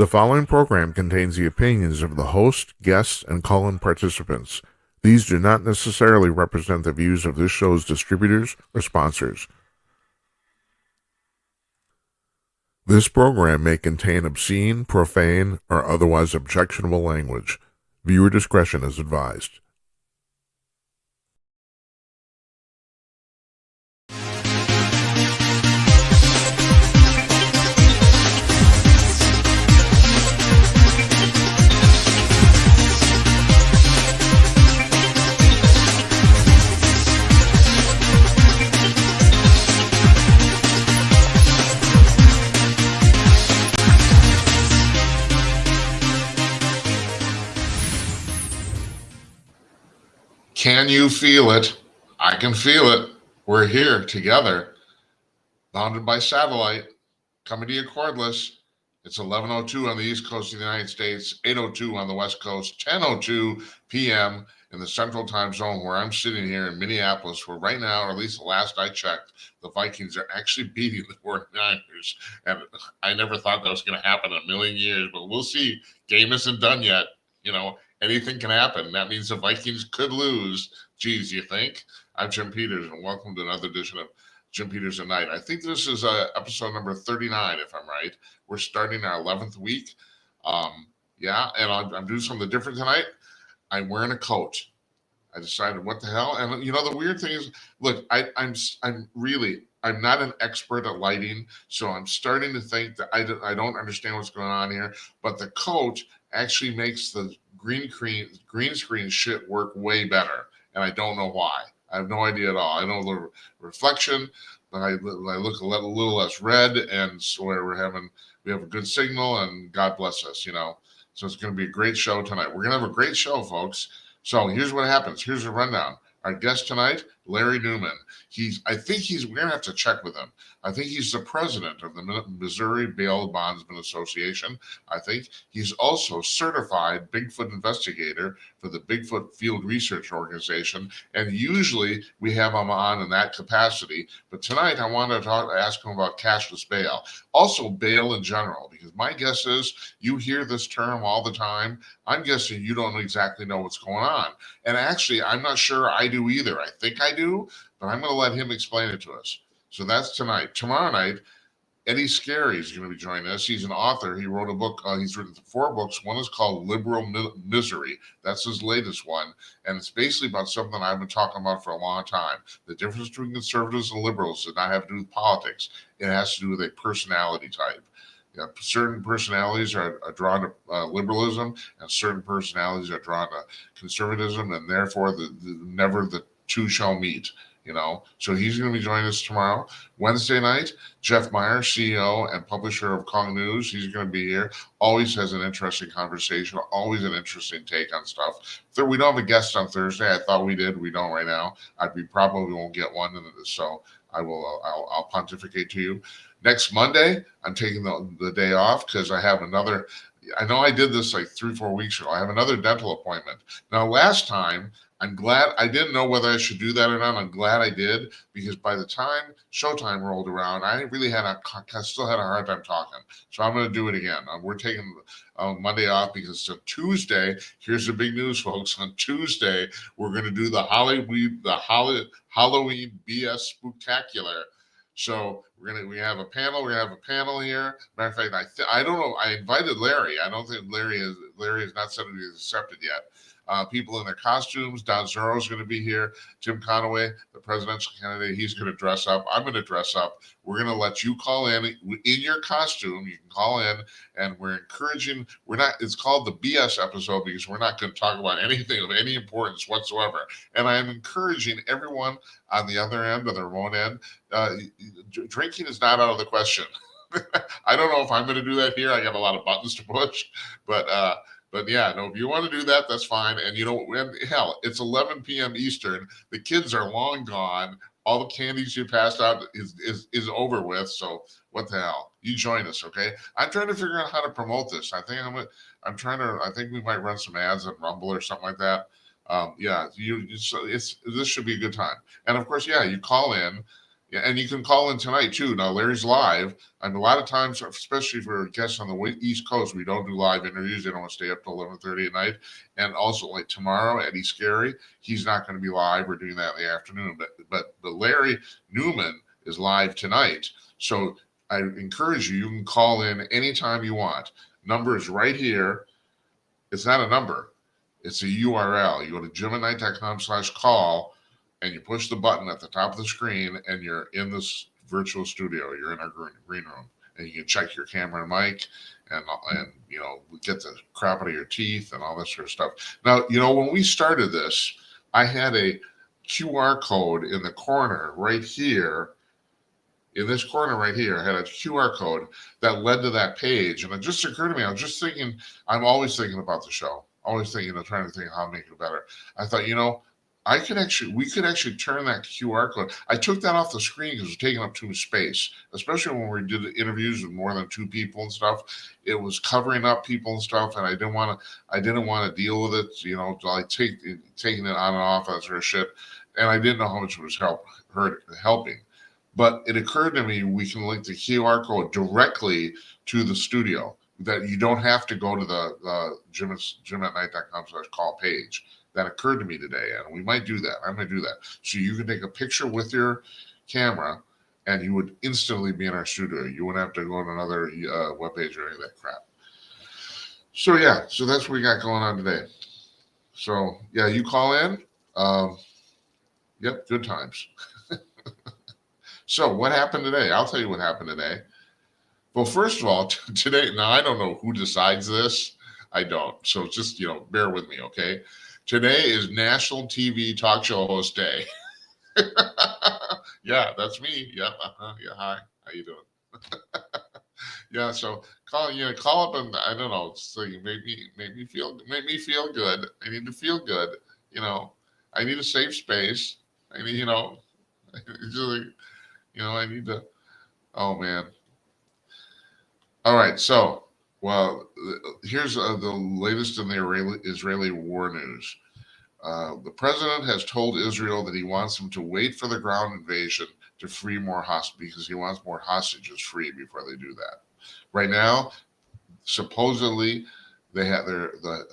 The following program contains the opinions of the host, guests, and call-in participants. These do not necessarily represent the views of this show's distributors or sponsors. This program may contain obscene, profane, or otherwise objectionable language. Viewer discretion is advised. Can you feel it? I can feel it. We're here together, bounded by satellite, coming to you cordless. It's 11:02 on the East Coast of the United States, 8:02 on the West Coast, 10:02 p.m. in the Central Time Zone, where I'm sitting here in Minneapolis, where right now, or at least the last I checked, the Vikings are actually beating the 49ers. And I never thought that was going to happen in a million years, but we'll see. Game isn't done yet. Anything can happen. That means the Vikings could lose. Geez, you think? I'm Jim Peters, and welcome to another edition of Jim Peters at Night. I think this is episode number 39, if I'm right. We're starting our 11th week. And I'm doing something different tonight. I'm wearing a coat. I decided, what the hell? And the weird thing is, look, I'm not an expert at lighting, so I'm starting to think that I don't understand what's going on here. But the coat actually makes the green screen shit work way better, and I don't know why. I have no idea at all. I know the reflection, but I look a little less red, and so we have a good signal, and God bless us, So it's going to be a great show tonight. We're going to have a great show, folks. So here's what happens. Here's a rundown. Our guest tonight, Larry Newman. We're going to have to check with him. I think he's the president of the Missouri Bail Bondsman Association. I think he's also certified Bigfoot investigator for the Bigfoot Field Research Organization. And usually we have him on in that capacity. But tonight I want to ask him about cashless bail. Also bail in general, because my guess is you hear this term all the time. I'm guessing you don't exactly know what's going on. And actually, I'm not sure I do either. I think I do, but I'm going to let him explain it to us. So that's tonight. Tomorrow night, Eddie Scarry is going to be joining us. He's an author. He wrote a book. He's written 4 books. One is called Liberal Misery. That's his latest one. And it's basically about something I've been talking about for a long time. The difference between conservatives and liberals does not have to do with politics. It has to do with a personality type. Certain personalities are drawn to liberalism, and certain personalities are drawn to conservatism, and therefore never the two shall meet. So he's going to be joining us tomorrow. Wednesday night, Jeff Meyer, CEO and publisher of Kong News, he's going to be here. Always has an interesting conversation, always an interesting take on stuff. We don't have a guest on Thursday. I thought we did. We don't right now. We probably won't get one, so I'll pontificate to you. Next Monday, I'm taking the day off because I have another. I know I did this like 3-4 weeks ago. I have another dental appointment. Now, last time, I'm glad I didn't know whether I should do that or not. I'm glad I did, because by the time showtime rolled around, I still had a hard time talking. So I'm going to do it again. We're taking Monday off because on Tuesday, here's the big news, folks. On Tuesday, we're going to do the Halloween BS Spooktacular. So we have a panel. We're gonna have a panel here. Matter of fact, I don't know. I invited Larry. I don't think Larry has not said he's accepted yet. People in their costumes. Don Zoro is going to be here. Tim Conaway, the presidential candidate, he's going to dress up. I'm going to dress up. We're going to let you call in your costume. You can call in, and we're encouraging. It's called the BS episode because we're not going to talk about anything of any importance whatsoever. And I am encouraging everyone on the other end, or the remote end. Drinking is not out of the question. I don't know if I'm going to do that here. I got a lot of buttons to push, but yeah, no, if you want to do that, that's fine. And hell, it's 11 p.m. Eastern. The kids are long gone. All the candies you passed out is over with. So what the hell? You join us, okay? I'm trying to figure out how to promote this. I think we might run some ads on Rumble or something like that. This should be a good time. And of course, yeah, you call in. Yeah, and you can call in tonight too. Now Larry's live, and a lot of times, especially for guests on the East Coast, we don't do live interviews. They don't want to stay up till 11:30 at night. And also, like tomorrow, Eddie Scary, he's not going to be live. We're doing that in the afternoon. But Larry Newman is live tonight. So I encourage you. You can call in anytime you want. Number is right here. It's not a number. It's a URL. You go to jimatnight.com/call and you push the button at the top of the screen and you're in this virtual studio. You're in our green room and you can check your camera and mic and get the crap out of your teeth and all this sort of stuff. Now, when we started this, I had a QR code in the corner right here. In this corner right here, I had a QR code that led to that page. And it just occurred to me, I was just thinking, I'm always thinking about the show, always thinking of trying to think how to make it better. I thought, we could actually turn that QR code. I took that off the screen because it was taking up too much space, especially when we did interviews with more than 2 people and stuff. It was covering up people and stuff, and I didn't want to deal with it, like taking it on and off, that sort of shit. And I didn't know how much it was helping. But it occurred to me we can link the QR code directly to the studio, that you don't have to go to the jimatnight.com/call page. That occurred to me today, and we might do that. I might do that. So you can take a picture with your camera, and you would instantly be in our studio. You wouldn't have to go to another webpage or any of that crap. So yeah, so that's what we got going on today. So yeah, you call in. Yep, good times. So what happened today? I'll tell you what happened today. Well, first of all, today, now I don't know who decides this. I don't. So just, bear with me, okay? Today is National TV Talk Show Host Day. Yeah, that's me. Yep. Yeah. Hi. How you doing? Yeah. So call up and I don't know. So you make me feel good. I need to feel good. I need a safe space. I need, it's really, I need to. Oh man. All right. So, here's the latest in the Israeli war news. The president has told Israel that he wants them to wait for the ground invasion to free more hostages, because he wants more hostages free before they do that. Right now, supposedly, the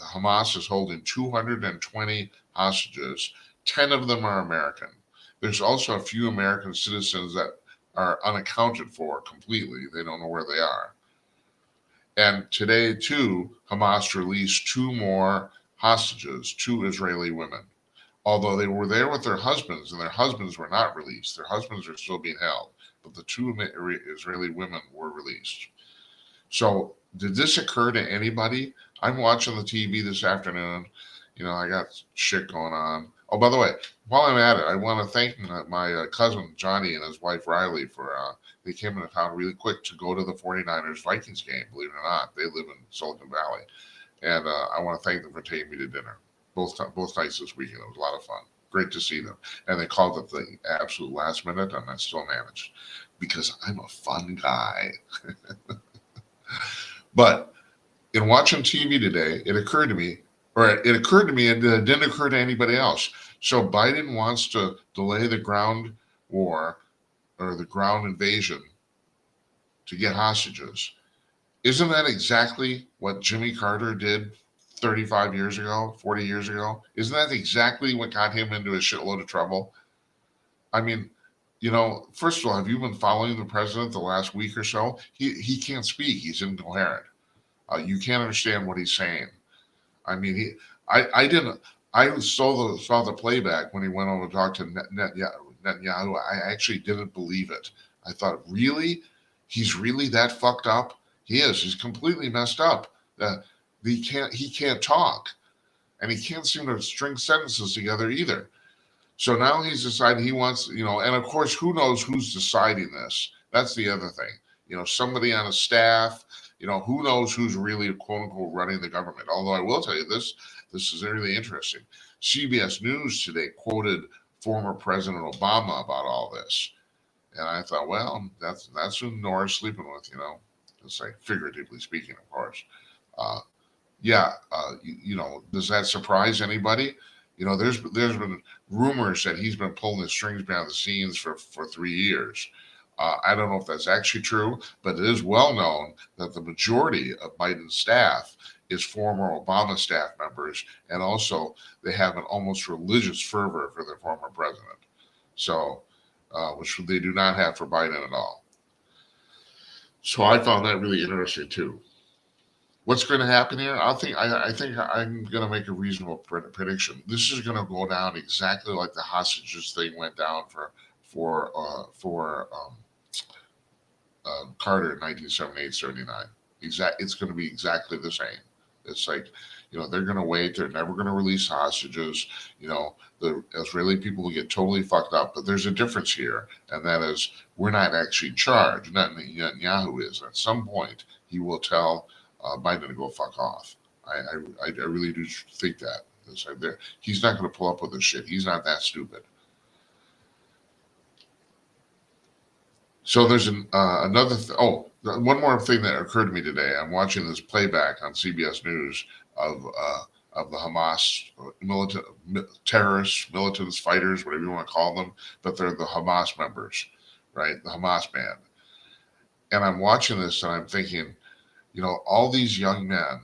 Hamas is holding 220 hostages. 10 of them are American. There's also a few American citizens that are unaccounted for completely. They don't know where they are. And today, too, Hamas released 2 more hostages, 2 Israeli women, although they were there with their husbands, and their husbands were not released. Their husbands are still being held, but the 2 Israeli women were released. So did this occur to anybody? I'm watching the TV this afternoon. I got shit going on. Oh, by the way, while I'm at it, I want to thank my cousin Johnny and his wife Riley for they came into town really quick to go to the 49ers Vikings game. Believe it or not, they live in Silicon Valley, and I want to thank them for taking me to dinner both nights this weekend. It was a lot of fun. Great to see them, and they called at the absolute last minute, and I still managed because I'm a fun guy. But in watching TV today, it occurred to me and it didn't occur to anybody else. So Biden wants to delay the ground war or the ground invasion to get hostages. Isn't that exactly what Jimmy Carter did 35 years ago, 40 years ago? Isn't that exactly what got him into a shitload of trouble? I mean, first of all, have you been following the president the last week or so? He can't speak. He's incoherent. You can't understand what he's saying. I mean, I saw the playback when he went over to talk to Netanyahu. I actually didn't believe it. I thought, really? He's really that fucked up? He is. He's completely messed up. He can't talk, and he can't seem to string sentences together either. So now he's decided he wants, and of course, who knows who's deciding this? That's the other thing. Somebody on a staff. Who knows who's really, quote unquote, running the government. Although I will tell you this is really interesting. CBS News today quoted former President Obama about all this. And I thought, well, that's who Nora's sleeping with, It's like figuratively speaking, of course. Does that surprise anybody? There's been rumors that he's been pulling the strings behind the scenes for 3 years. I don't know if that's actually true, but it is well known that the majority of Biden's staff is former Obama staff members, and also they have an almost religious fervor for their former president. So, which they do not have for Biden at all. So I found that really interesting too. What's going to happen here? I think I'm going to make a reasonable prediction. This is going to go down exactly like the hostages thing went down for Carter in 1978, 79. It's going to be exactly the same. It's like, they're going to wait. They're never going to release hostages. The Israeli people will get totally fucked up. But there's a difference here, and that is we're not actually charged. Netanyahu is. At some point, he will tell Biden to go fuck off. I really do think that. He's not going to pull up with this shit. He's not that stupid. So there's another. One more thing that occurred to me today. I'm watching this playback on CBS News of the Hamas terrorists, militants, fighters, whatever you want to call them, but they're the Hamas members, right? The Hamas band. And I'm watching this and I'm thinking, all these young men.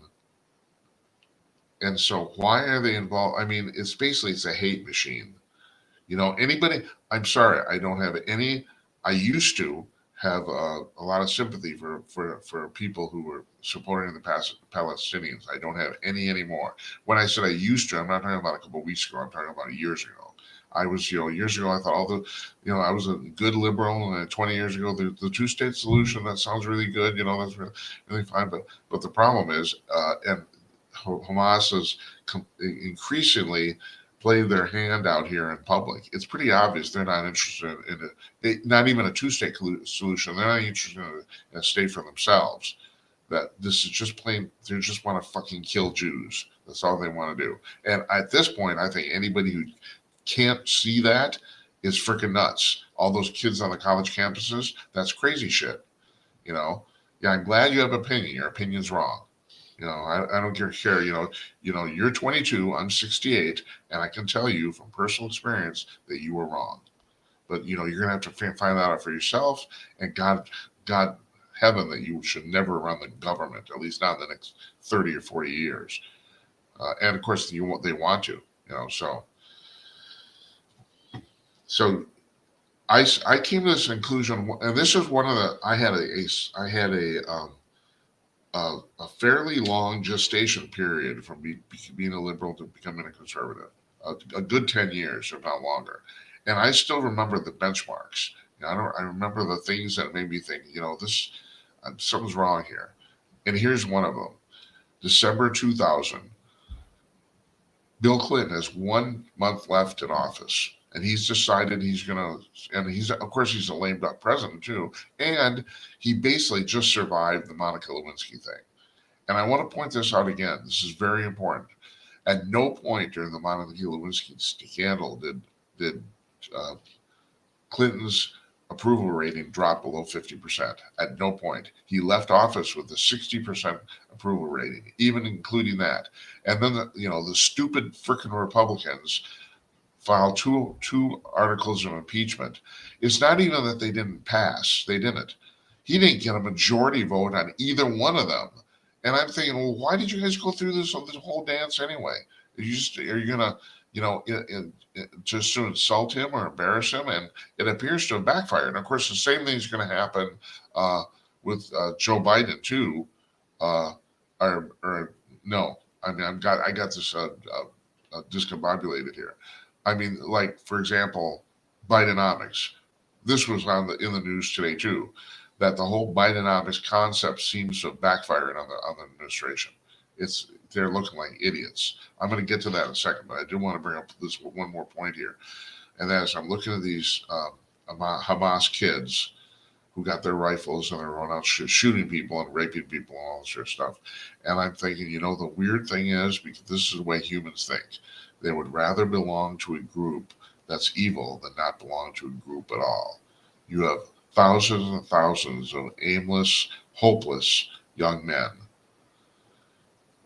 And so why are they involved? I mean, it's a hate machine. Anybody, I'm sorry, I don't have any. I used to have a lot of sympathy for people who were supporting the Palestinians. I don't have any anymore. When I said I used to, I'm not talking about a couple of weeks ago. I'm talking about years ago. I was, years ago, I thought I was a good liberal, and 20 years ago, the two-state solution, that sounds really good. That's really, really fine. But the problem is, and Hamas has increasingly played their hand out here in public. It's pretty obvious they're not interested in not even a two-state solution. They're not interested in a state for themselves. That this is just plain, they just want to fucking kill Jews. That's all they want to do. And at this point, I think anybody who can't see that is freaking nuts. All those kids on the college campuses, that's crazy shit. Yeah, I'm glad you have an opinion. Your opinion's wrong. I don't care. You're 22, I'm 68, and I can tell you from personal experience that you were wrong. But you're gonna have to find that out for yourself. And God, heaven, that you should never run the government, at least not in the next 30 or 40 years. And of course, they want to. So I came to this conclusion, and this is one of the. I had a fairly long gestation period from being a liberal to becoming a conservative, a good 10 years, if not longer. And I still remember the benchmarks. I remember the things that made me think, something's wrong here. And here's one of them. December 2000, Bill Clinton has 1 month left in office. And he's decided he's a lame duck president too. And he basically just survived the Monica Lewinsky thing. And I want to point this out again. This is very important. At no point during the Monica Lewinsky scandal did Clinton's approval rating drop below 50%. At no point. He left office with a 60% approval rating, even including that. And then the stupid frickin' Republicans filed two articles of impeachment. It's not even that they didn't pass. They didn't. He didn't get a majority vote on either one of them. And I'm thinking, well, why did you guys go through this whole dance anyway? Are you gonna, just to insult him or embarrass him? And it appears to have backfired. And of course, the same thing is going to happen with Joe Biden too. Or no, I mean, I got this discombobulated here. I mean, like, for example, Bidenomics. This was in the news today too, that the whole Bidenomics concept seems to have backfired on the administration. They're looking like idiots. I'm going to get to that in a second, but I do want to bring up this one more point here, and that is I'm looking at these Hamas kids who got their rifles and they're running out shooting people and raping people and all this sort of stuff, and I'm thinking, the weird thing is, because this is the way humans think. They would rather belong to a group that's evil than not belong to a group at all. You have thousands and thousands of aimless, hopeless young men.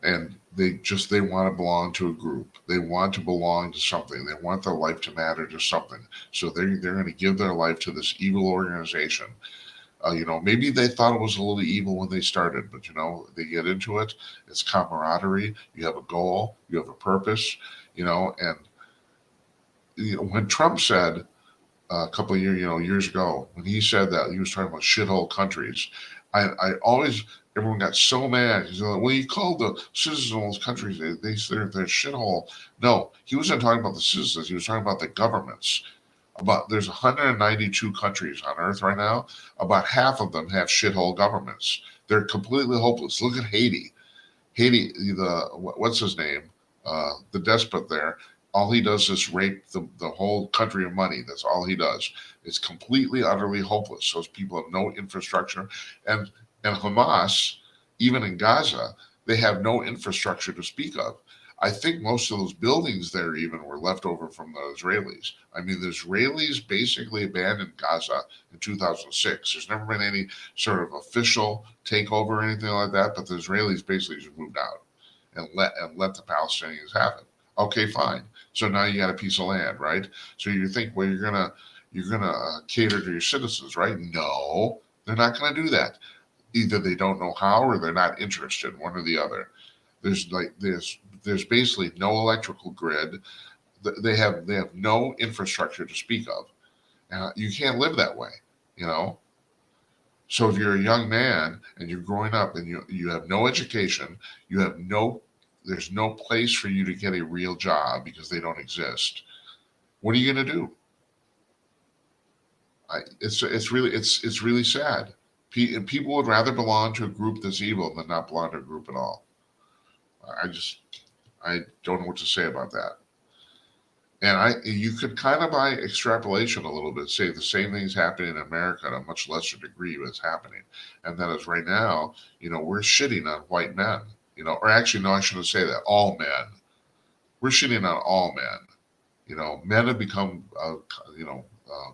And they want to belong to a group. They want to belong to something. They want their life to matter to something. So they're going to give their life to this evil organization. Maybe they thought it was a little evil when they started, but they get into it. It's camaraderie. You have a goal. You have a purpose. And when Trump said a couple of years ago, when he said that he was talking about shithole countries, I always everyone got so mad. He's like, well, you called the citizens of those countries they're shithole. No, he wasn't talking about the citizens. He was talking about the governments. There's 192 countries on Earth right now. About half of them have shithole governments. They're completely hopeless. Look at Haiti. Haiti, what's his name? The despot there. All he does is rape the whole country of money. That's all he does. It's completely, utterly hopeless. Those people have no infrastructure. And Hamas, even in Gaza, they have no infrastructure to speak of. I think most of those buildings there even were left over from the Israelis. I mean, the Israelis basically abandoned Gaza in 2006. There's never been any sort of official takeover or anything like that, but the Israelis basically just moved out and let the Palestinians have it. Okay, fine. So now you got a piece of land, right? So you think, well, you're gonna cater to your citizens, right? No, they're not going to do that. Either they don't know how or they're not interested, one or the other. There's basically no electrical grid. They have no infrastructure to speak of. You can't live that way, you know. So if you're a young man and you're growing up and you have no education, there's no place for you to get a real job because they don't exist. What are you going to do? It's really sad. People would rather belong to a group that's evil than not belong to a group at all. I don't know what to say about that. And you could kind of by extrapolation a little bit say the same thing's happening in America at a much lesser degree, but it's happening. And that is right now, we're shitting on white men, or actually, no, I shouldn't say that. All men. We're shitting on all men. Men have become,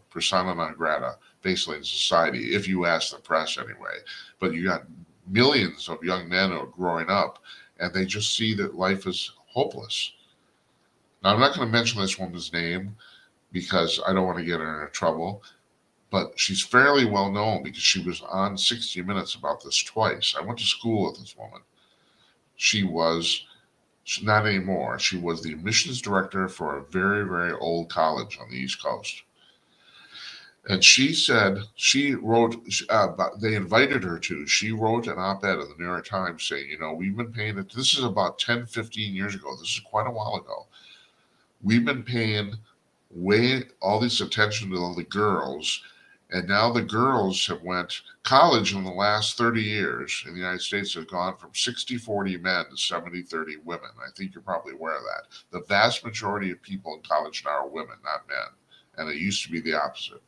persona non grata, basically in society, if you ask the press anyway. But you got millions of young men who are growing up, and they just see that life is hopeless. Now, I'm not going to mention this woman's name because I don't want to get her in trouble, but she's fairly well known because she was on 60 Minutes about this twice. I went to school with this woman. She's not anymore. She was the admissions director for a very, very old college on the East Coast. And she said, they invited her to, she wrote an op-ed in the New York Times saying, we've been paying it. This is about 10, 15 years ago. This is quite a while ago. We've been paying all this attention to all the girls, and now the girls have went college in the last 30 years in the United States has gone from 60-40 men to 70-30 women. I think you're probably aware of that. The vast majority of people in college now are women, not men. And it used to be the opposite.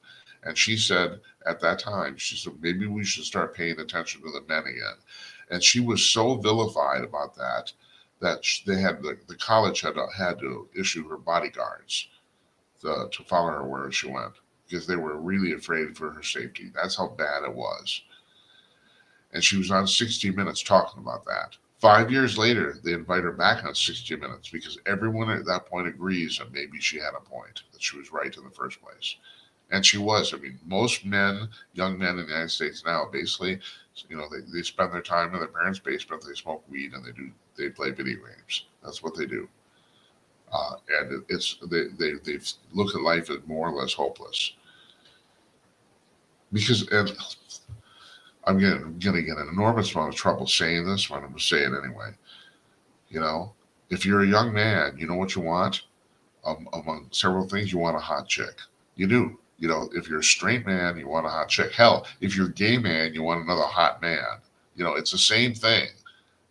And she said at that time, she said, maybe we should start paying attention to the men again. And she was so vilified about that they had the college had to issue her bodyguards to follow her where she went because they were really afraid for her safety. That's how bad it was. And she was on 60 Minutes talking about that. 5 years later, they invite her back on 60 Minutes because everyone at that point agrees that maybe she had a point, that she was right in the first place. And she was. I mean, most men, young men in the United States now, basically, they spend their time in their parents' basement, they smoke weed, and they play video games. That's what they do. And they look at life as more or less hopeless. And I'm going to get an enormous amount of trouble saying this, but I'm going to say it anyway. If you're a young man, you know what you want? Among several things, you want a hot chick. You do. If you're a straight man, you want a hot chick. Hell, if you're a gay man, you want another hot man. It's the same thing.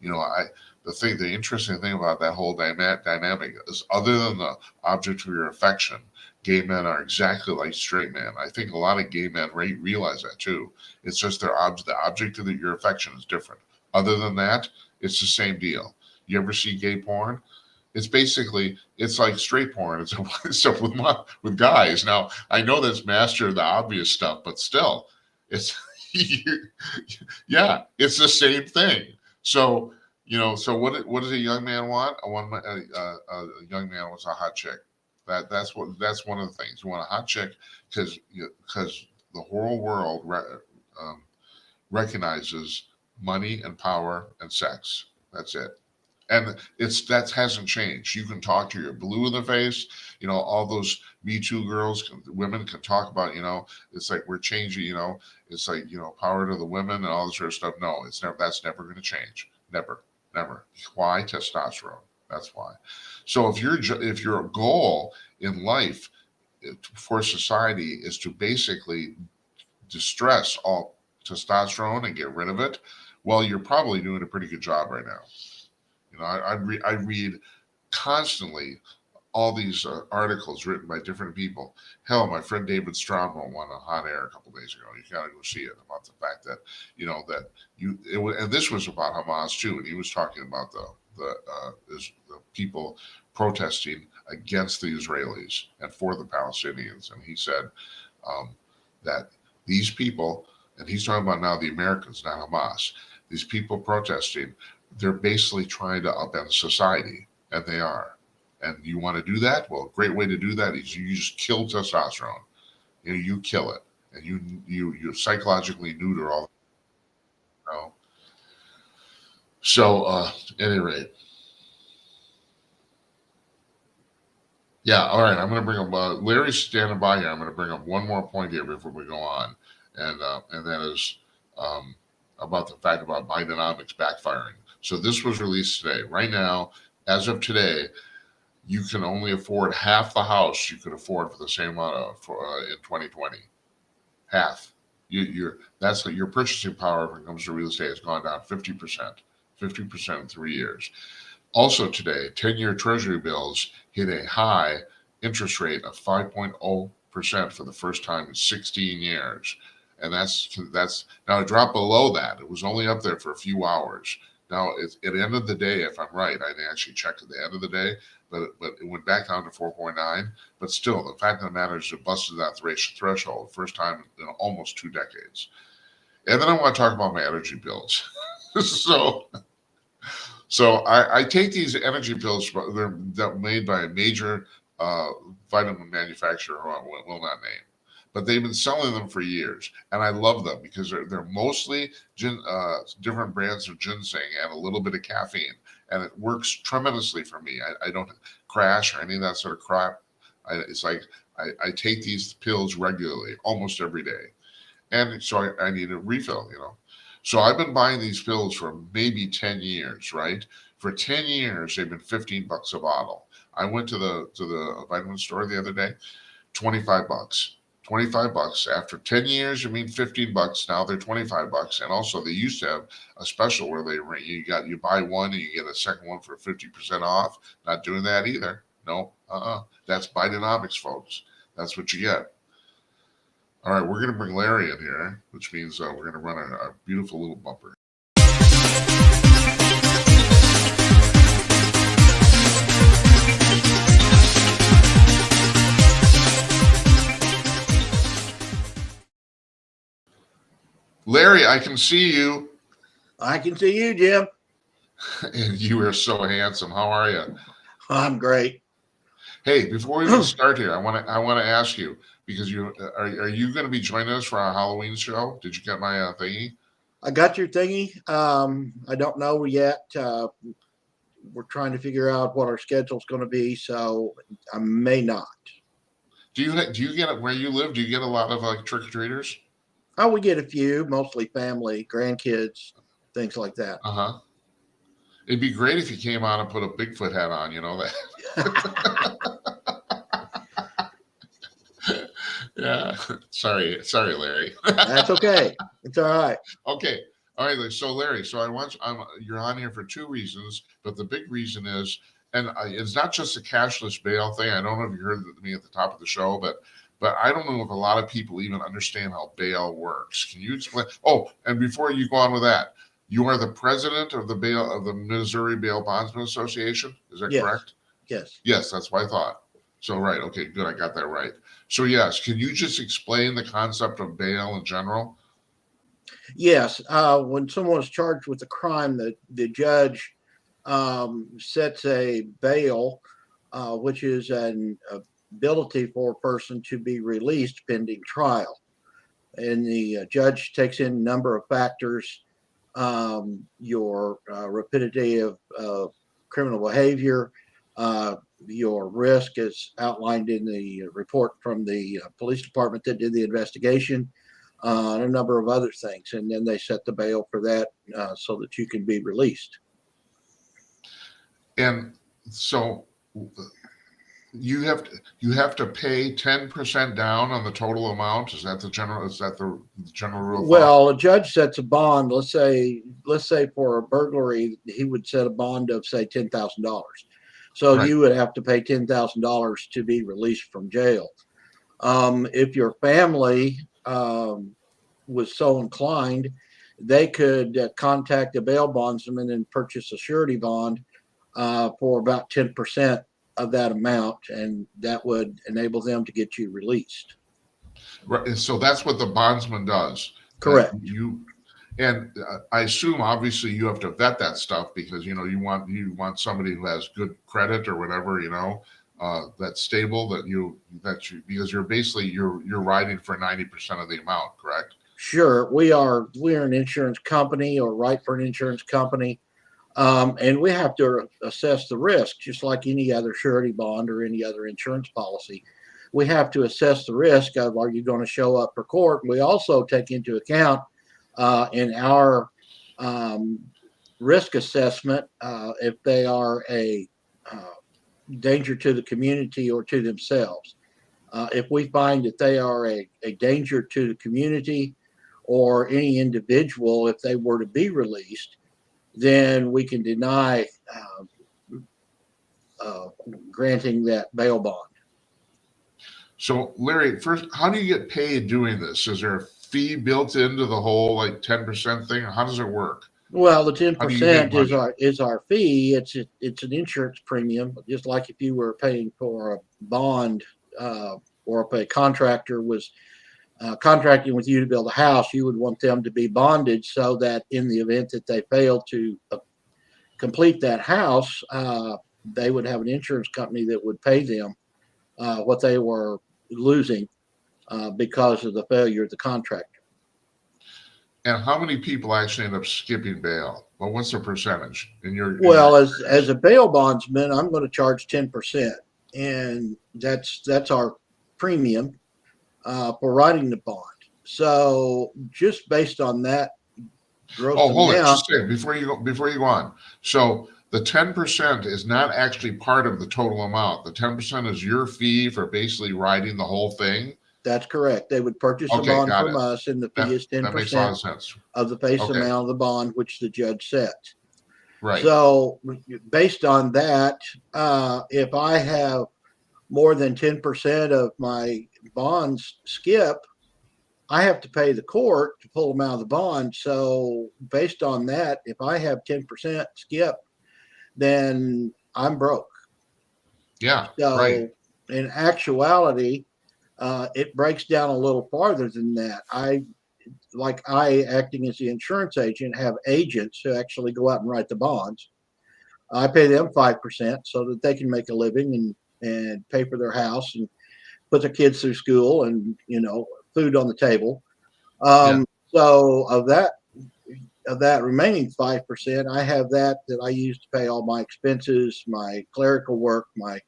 The interesting thing about that whole dynamic is, other than the object of your affection, gay men are exactly like straight men. I think a lot of gay men realize that too. It's just the object of your affection is different. Other than that, it's the same deal. You ever see gay porn? It's like straight porn. It's with guys. Now, I know that's master of the obvious stuff, but still, it's yeah, it's the same thing. So So what does a young man want? A young man wants a hot chick. That's one of the things. You want a hot chick because the whole world um, recognizes money and power and sex. That's it. And that hasn't changed. You can talk to your blue in the face. All those Me Too women can talk about. It's like we're changing. It's like power to the women and all this sort of stuff. No, it's never. That's never going to change. Never, never. Why? Testosterone. That's why. So if your goal in life for society is to basically distress all testosterone and get rid of it, well, you're probably doing a pretty good job right now. I read constantly all these articles written by different people. Hell, my friend David Stronwell won a hot air a couple days ago. You gotta go see it about the fact that that and this was about Hamas too, and he was talking about the people protesting against the Israelis and for the Palestinians, and he said that these people, and he's talking about now the Americans, not Hamas, these people protesting, they're basically trying to upend society, and they are. And you want to do that? Well, a great way to do that is you just kill testosterone. You kill it, and you psychologically neuter all. So, at any rate, yeah. All right, I'm going to bring up Larry's standing by here. I'm going to bring up one more point here before we go on, and that is about the fact about Bidenomics backfiring. So this was released today. Right now, as of today, you can only afford half the house you could afford for the same amount in 2020. Half. That's your purchasing power when it comes to real estate has gone down 50%. 50% in 3 years. Also today, 10-year Treasury bills hit a high interest rate of 5.0% for the first time in 16 years. And that's now it dropped below that. It was only up there for a few hours. Now, at the end of the day, if I'm right, I didn't actually check at the end of the day, but it went back down to 4.9. But still, the fact of the matter is it busted that threshold first time in almost 2 decades. And then I want to talk about my energy bills. So I take these energy pills. They're made by a major vitamin manufacturer who I will not name, but they've been selling them for years, and I love them because they're mostly different brands of ginseng and a little bit of caffeine, and it works tremendously for me. I don't crash or any of that sort of crap. It's like I take these pills regularly, almost every day, and so I need a refill. So I've been buying these pills for maybe 10 years, right? For 10 years, they've been $15 a bottle. I went to the vitamin store the other day, 25 bucks. 25 bucks. After 10 years, you mean 15 bucks. Now they're 25 bucks. And also they used to have a special where you buy one and you get a second one for 50% off. Not doing that either. No, that's Bidenomics, folks. That's what you get. All right, we're going to bring Larry in here, which means we're going to run a beautiful little bumper. Larry, I can see you. I can see you, Jim. And you are so handsome. How are you? I'm great. Hey, before we even start here, I want to ask you, because are you going to be joining us for our Halloween show? Did you get my thingy? I got your thingy. I don't know yet. We're trying to figure out what our schedule's going to be, so I may not. Do you get it where you live? Do you get a lot of trick or treaters? Oh, we get a few, mostly family, grandkids, things like that. It'd be great if you came on and put a Bigfoot hat on. You know that. Yeah. Sorry, Larry. That's okay. It's all right. Okay. All right. So Larry, you're on here for 2 reasons, but the big reason is, and it's not just a cashless bail thing. I don't know if you heard me at the top of the show, but I don't know if a lot of people even understand how bail works. Can you explain? Oh, and before you go on with that, you are the president of the Missouri Bail Bondsman Association. Is that correct? Yes. Yes, that's what I thought. So, right. Okay, good. I got that right. So, yes, can you just explain the concept of bail in general? Yes. When someone is charged with a crime, the judge sets a bail, which is an ability for a person to be released pending trial. And the judge takes in a number of factors, your rapidity of criminal behavior, your risk is outlined in the report from the police department that did the investigation, and a number of other things. And then they set the bail for that so that you can be released. And so you have to pay 10% down on the total amount. Is that the general rule of thumb? Well, a judge sets a bond. Let's say for a burglary, he would set a bond of say $10,000. So Right. you would have to pay $10,000 to be released from jail. If your family was so inclined, they could contact a bail bondsman and purchase a surety bond for about 10% of that amount, and that would enable them to get you released. Right. And so that's what the bondsman does. Correct. I assume obviously you have to vet that stuff because you want somebody who has good credit or whatever, that's stable, because you're riding for 90% of the amount, correct? Sure, we're an insurance company or write for an insurance company, and we have to assess the risk just like any other surety bond or any other insurance policy. We have to assess the risk of, are you going to show up for court? We also take into account in our risk assessment if they are a danger to the community or to themselves. If we find that they are a danger to the community or any individual, if they were to be released, then we can deny granting that bail bond. So, Larry, first, how do you get paid doing this? Is there a fee built into the whole 10% thing? How does it work? Well, the 10% money? is our fee. It's an insurance premium, just like if you were paying for a bond, or if a contractor was contracting with you to build a house, you would want them to be bonded so that in the event that they fail to complete that house, they would have an insurance company that would pay them what they were losing because of the failure of the contractor. And how many people actually end up skipping bail? Well, what's the percentage as a bail bondsman, I'm going to charge 10%, and that's our premium for writing the bond. So just based on that gross hold amount. it. Just a second before you go on. So the 10% is not actually part of the total amount. The 10% is your fee for basically writing the whole thing. That's correct. They would purchase a bond from us, and the fee is 10% of the face amount of the bond, which the judge sets. Right. So based on that, if I have more than 10% of my bonds skip, I have to pay the court to pull them out of the bond. So based on that, if I have 10% skip, then I'm broke. Yeah. So right. In actuality, it breaks down a little farther than that. I, acting as the insurance agent, have agents who actually go out and write the bonds. I pay them 5% so that they can make a living and pay for their house and put their kids through school and, food on the table. So of that remaining 5%, I have that I use to pay all my expenses, my clerical work, my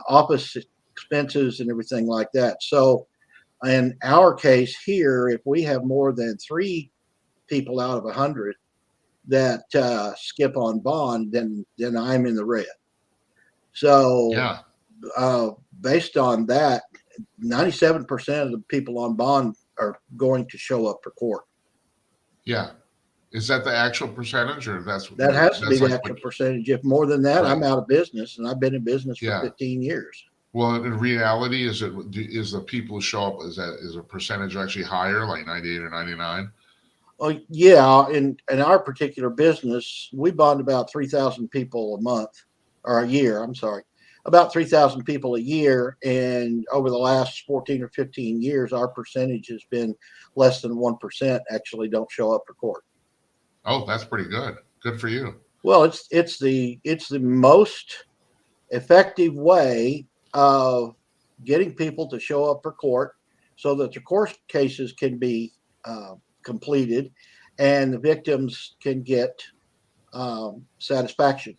office expenses, and everything like that. So in our case here, if we have more than 3 people out of 100 that skip on bond, then I'm in the red. So based on that, 97% of the people on bond are going to show up for court. Yeah. Is that the actual percentage, or that has to be the actual percentage? If more than that, right, I'm out of business, and I've been in business for 15 years. Well, in reality, is the people who show up, is a percentage actually higher, like 98 or 99? Oh yeah, in our particular business, we bond about 3,000 people a month or a year. I'm sorry, about 3,000 people a year, and over the last 14 or 15 years, our percentage has been less than 1% actually don't show up for court. Oh, that's pretty good. Good for you. Well, it's the most effective way of getting people to show up for court, so that the court cases can be completed, and the victims can get satisfaction.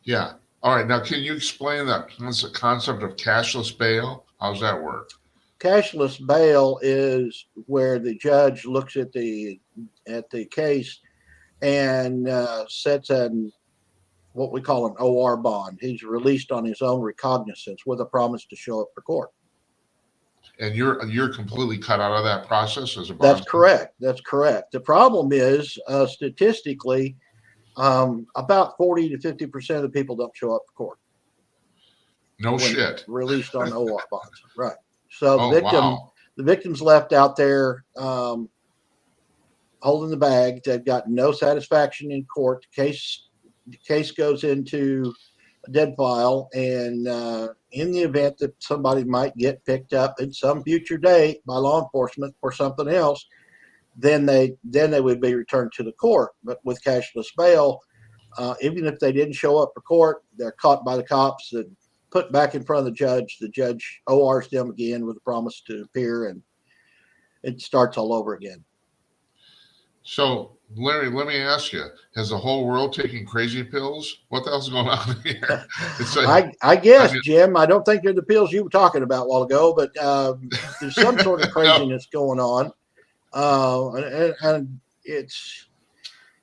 Yeah. All right. Now, can you explain that concept of cashless bail? How's that work? Cashless bail is where the judge looks at the case and sets an what we call an OR bond. He's released on his own recognizance with a promise to show up for court. And you're completely cut out of that process as a That's bond. correct. That's correct. The problem is, statistically, about 40 to 50% of the people don't show up for court No when shit. released on OR bonds. Right. So Oh, wow. the victim's left out there holding the bag. They've got no satisfaction in court. The case goes into a dead file, and in the event that somebody might get picked up in some future date by law enforcement for something else, then they would be returned to the court. But with cashless bail, even if they didn't show up for court, they're caught by the cops and put back in front of the judge. The judge ORs them again with a promise to appear, and it starts all over again. So, Larry, let me ask you: has the whole world taken crazy pills? What the hell's going on here? It's like, I guess, I mean- Jim, I don't think they're the pills you were talking about a while ago, but there's some sort of No. craziness going on. And it's,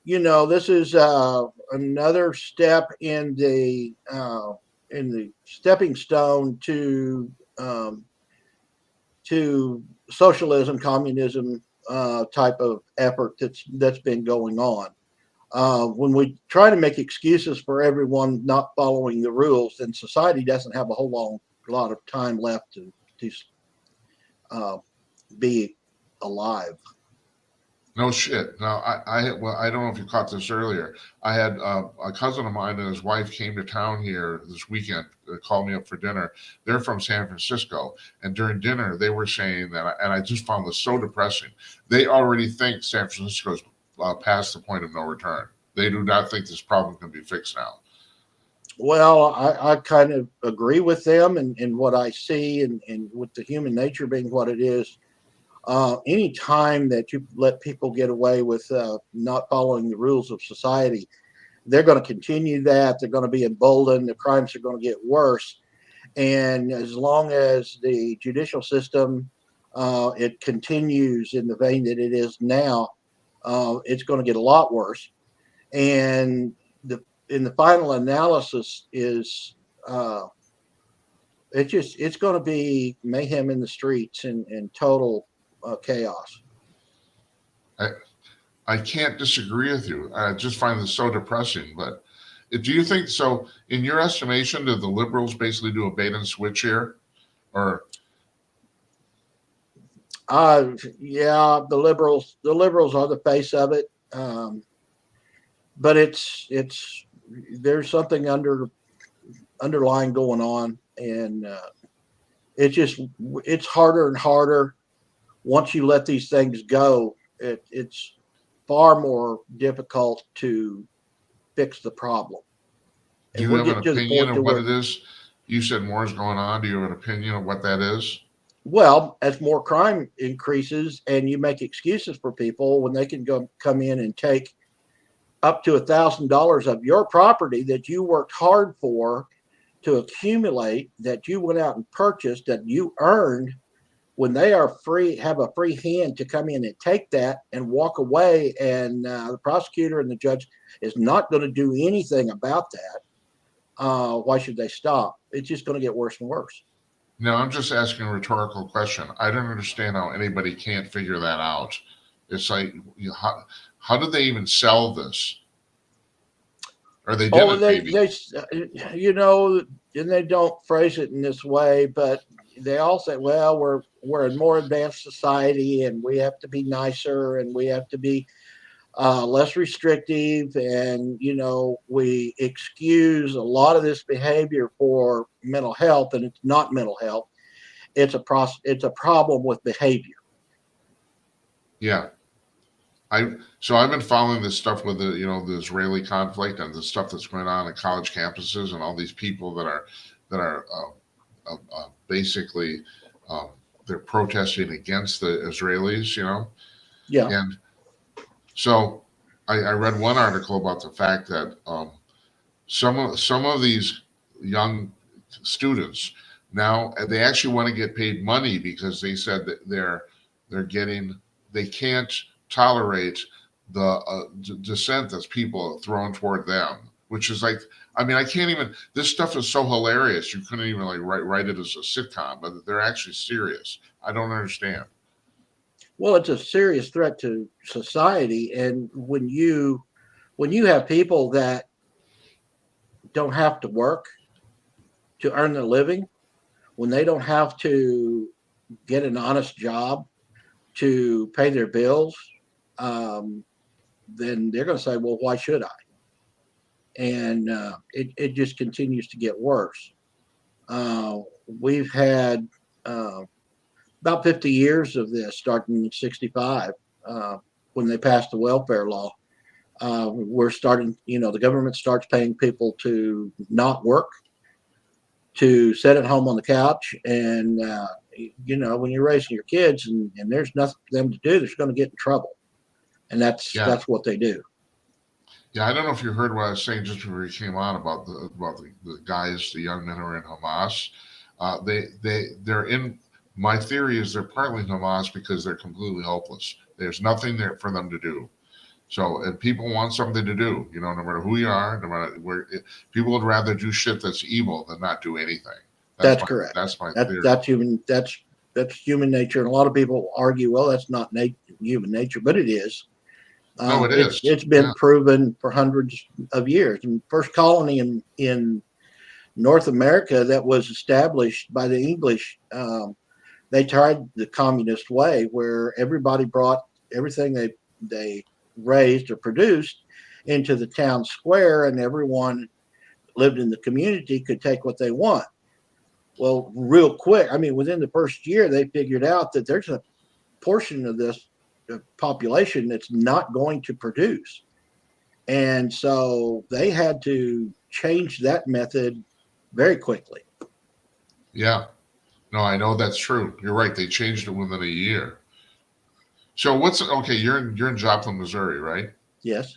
this is another step in the stepping stone to socialism, communism type of effort that's been going on. When we try to make excuses for everyone not following the rules, then society doesn't have a whole lot of time left to be alive. No shit. Now, I don't know if you caught this earlier. I had a cousin of mine and his wife came to town here this weekend. They called me up for dinner. They're from San Francisco, and during dinner they were saying that, and I just found this so depressing. They already think San Francisco's past the point of no return. They do not think this problem can be fixed now. Well, I kind of agree with them in what I see, and with the human nature being what it is. Any time that you let people get away with not following the rules of society, they're going to continue that. They're going to be emboldened. The crimes are going to get worse. And as long as the judicial system it continues in the vein that it is now, it's going to get a lot worse. And in the final analysis is it's going to be mayhem in the streets and total chaos. I can't disagree with you. I just find this so depressing. But do you think so? In your estimation, did the liberals basically do a bait and switch here, or? Yeah, the liberals are the face of it. But it's there's something underlying going on, and it's harder and harder once you let these things go. It's far more difficult to fix the problem. Do you have an opinion of what it is? You said more is going on. Do you have an opinion of what that is? Well, as more crime increases and you make excuses for people when they can come in and take up to $1,000 of your property that you worked hard for to accumulate, that you went out and purchased, that you earned, when they are free, have a free hand to come in and take that and walk away, and the prosecutor and the judge is not going to do anything about that. Why should they stop? It's just going to get worse and worse. No, I'm just asking a rhetorical question. I don't understand how anybody can't figure that out. It's like, how did they even sell this? Or they didn't, maybe. And they don't phrase it in this way, but they all say, well, we're a more advanced society, and we have to be nicer, and we have to be less restrictive, and we excuse a lot of this behavior for mental health, and it's not mental health. It's a problem with behavior. Yeah. I've been following this stuff with the Israeli conflict and the stuff that's going on at college campuses and all these people that are basically um, they're protesting against the Israelis, Yeah. and so I read one article about the fact that some of these young students now they actually want to get paid money because they said that they can't tolerate the dissent that's people throwing toward them, which is like, I mean, I can't even, this stuff is so hilarious you couldn't even like write it as a sitcom, but they're actually serious. I don't understand. Well, it's a serious threat to society, and when you have people that don't have to work to earn their living, when they don't have to get an honest job to pay their bills, um, then they're going to say, "Well, why should I?" And it just continues to get worse. We've had about 50 years of this, starting in '65, when they passed the welfare law. We're starting, the government starts paying people to not work, to sit at home on the couch. And, when you're raising your kids and there's nothing for them to do, they're going to get in trouble. And that's Yeah. that's what they do. Yeah, I don't know if you heard what I was saying just before you came on about the guys, the young men who are in Hamas. They're in. My theory is they're partly in Hamas because they're completely hopeless. There's nothing there for them to do. So if people want something to do, no matter who you are, no matter where, people would rather do shit that's evil than not do anything. That's correct. That's my That theory. that's human nature. And a lot of people argue, well, that's not human nature, but it is. No, it is. It's been Yeah. proven for hundreds of years. And first colony in North America that was established by the English, they tried the communist way, where everybody brought everything they raised or produced into the town square, and everyone lived in the community could take what they want. Well, real quick, I mean, within the first year, they figured out that there's a portion of this population that's not going to produce. And so they had to change that method very quickly. Yeah. No, I know that's true. You're right. They changed it within a year. So okay? You're in Joplin, Missouri, right? Yes.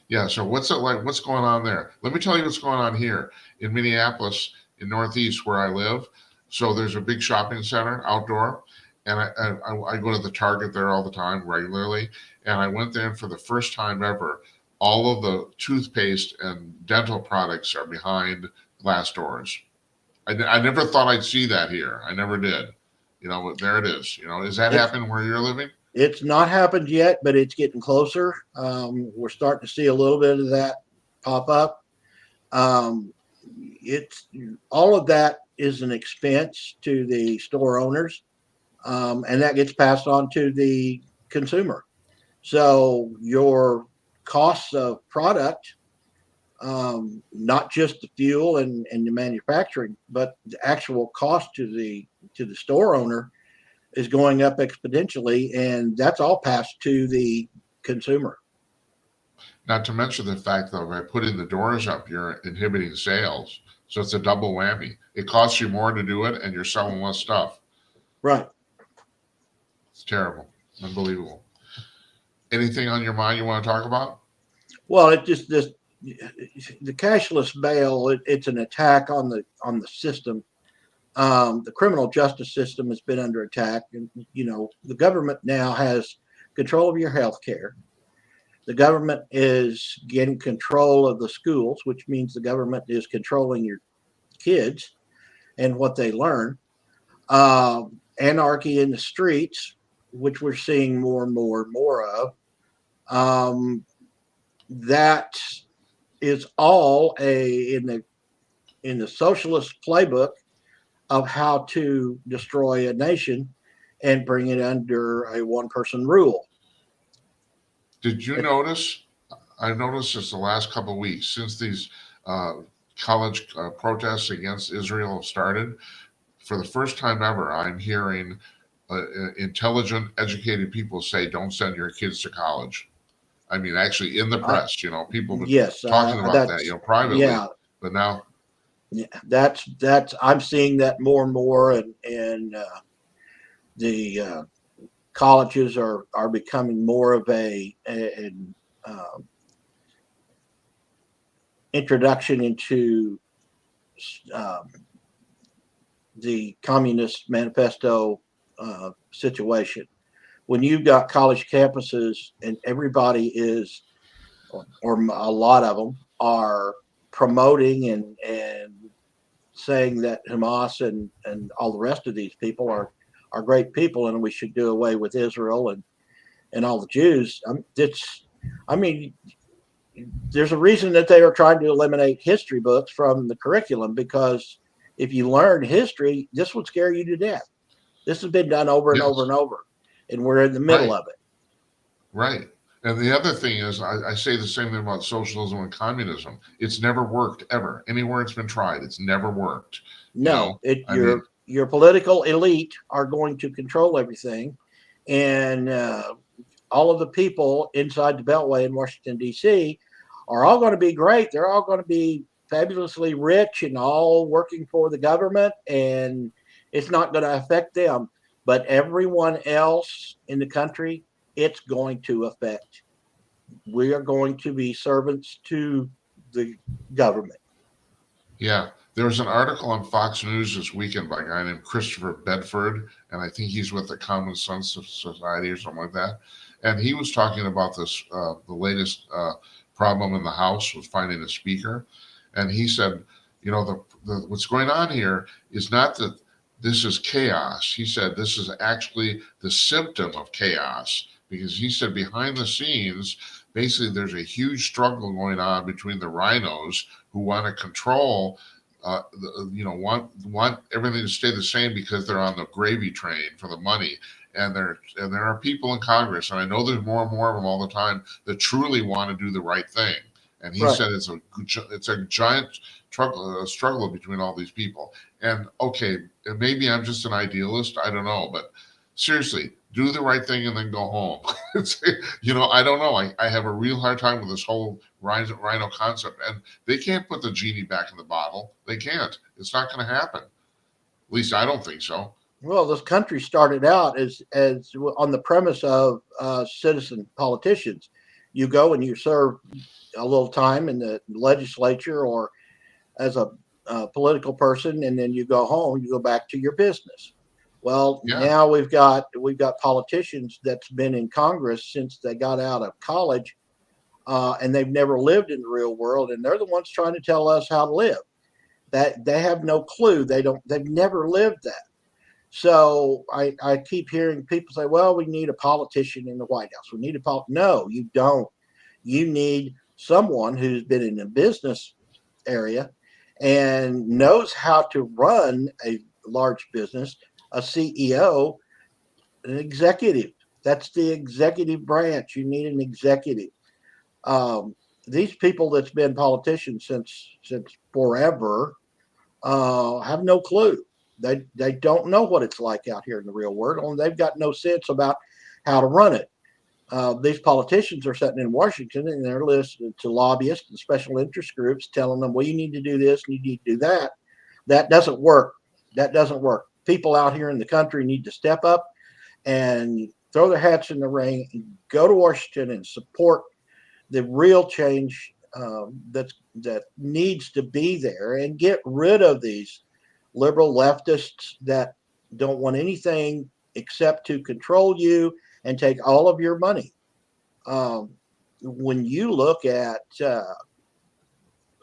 Yeah. So what's it like? What's going on there? Let me tell you what's going on here in Minneapolis, in Northeast, where I live. So there's a big shopping center outdoor, and I go to the Target there all the time regularly. And I went there, and for the first time ever, all of the toothpaste and dental products are behind glass doors. I never thought I'd see that here. I never did. There it is. Is that It's happening where you're living? it's not happened yet, but it's getting closer. We're starting to see a little bit of that pop up. Um, it's all of that is an expense to the store owners, and that gets passed on to the consumer. So your costs of product, not just the fuel and the manufacturing, but the actual cost to the store owner is going up exponentially, and that's all passed to the consumer. Not to mention the fact that by putting the doors up, you're inhibiting sales. So it's a double whammy. It costs you more to do it, and you're selling less stuff. Right. It's terrible. Unbelievable. Anything on your mind you want to talk about? Well, it just this the cashless bail. It's an attack on the system. The criminal justice system has been under attack, and the government now has control of your health care. The government is getting control of the schools, which means the government is controlling your kids and what they learn. Anarchy in the streets, which we're seeing more and more and more of. That is all in the socialist playbook of how to destroy a nation and bring it under a one-person rule. Did you notice? I've noticed this the last couple of weeks since these uh, college protests against Israel have started. For the first time ever, I'm hearing intelligent, educated people say don't send your kids to college. I mean, actually, in the I, press, people have been yes, talking about that, that's privately, yeah, but now, yeah, that's I'm seeing that more and more, and the colleges are becoming more of an introduction into um, the Communist Manifesto situation. When you've got college campuses and everybody is, or a lot of them are promoting and saying that Hamas and all the rest of these people are great people and we should do away with Israel and all the Jews. I mean, there's a reason that they are trying to eliminate history books from the curriculum because if you learn history, this would scare you to death. This has been done over and over yes, and over, and we're in the middle right, of it. right. And the other thing is, I say the same thing about socialism and communism. It's never worked ever. Anywhere it's been tried, it's never worked. No, it I mean, your political elite are going to control everything, and all of the people inside the Beltway in Washington D.C. are all going to be great. They're all going to be fabulously rich and all working for the government, and it's not going to affect them. But everyone else in the country, it's going to affect. We are going to be servants to the government. yeah, there was an article on Fox News this weekend by a guy named Christopher Bedford, and I think he's with the Common Sense Society or something like that. And he was talking about this, the latest problem in the House with finding a speaker. And he said, what's going on here is not that this is chaos. He said this is actually the symptom of chaos because he said behind the scenes, basically, there's a huge struggle going on between the rhinos who want to control, want everything to stay the same because they're on the gravy train for the money. And there are people in Congress, and I know there's more and more of them all the time that truly want to do the right thing. And he Right. said it's a giant struggle between all these people. And okay, and maybe I'm just an idealist. I don't know, but seriously, do the right thing and then go home. I don't know. I have a real hard time with this whole rhino concept, and they can't put the genie back in the bottle. They can't. It's not going to happen. At least I don't think so. Well, this country started out as on the premise of citizen politicians. You go and you serve a little time in the legislature or as a political person, and then you go home. You go back to your business. Well, Yeah, now we've got politicians that's been in Congress since they got out of college, and they've never lived in the real world, and they're the ones trying to tell us how to live. That they have no clue. They've never lived that. So I keep hearing people say, well, we need a politician in the White House. We need No, you don't. You need someone who's been in the business area and knows how to run a large business, a CEO, an executive. That's the executive branch. You need an executive. These people that's been politicians since forever have no clue. They don't know what it's like out here in the real world, and they've got no sense about how to run it. These politicians are sitting in Washington and they're listening to lobbyists and special interest groups telling them, well, you need to do this, you need to do that. That doesn't work. That doesn't work. People out here in the country need to step up and throw their hats in the ring and go to Washington and support the real change that needs to be there and get rid of these liberal leftists that don't want anything except to control you and take all of your money. Um, when you look at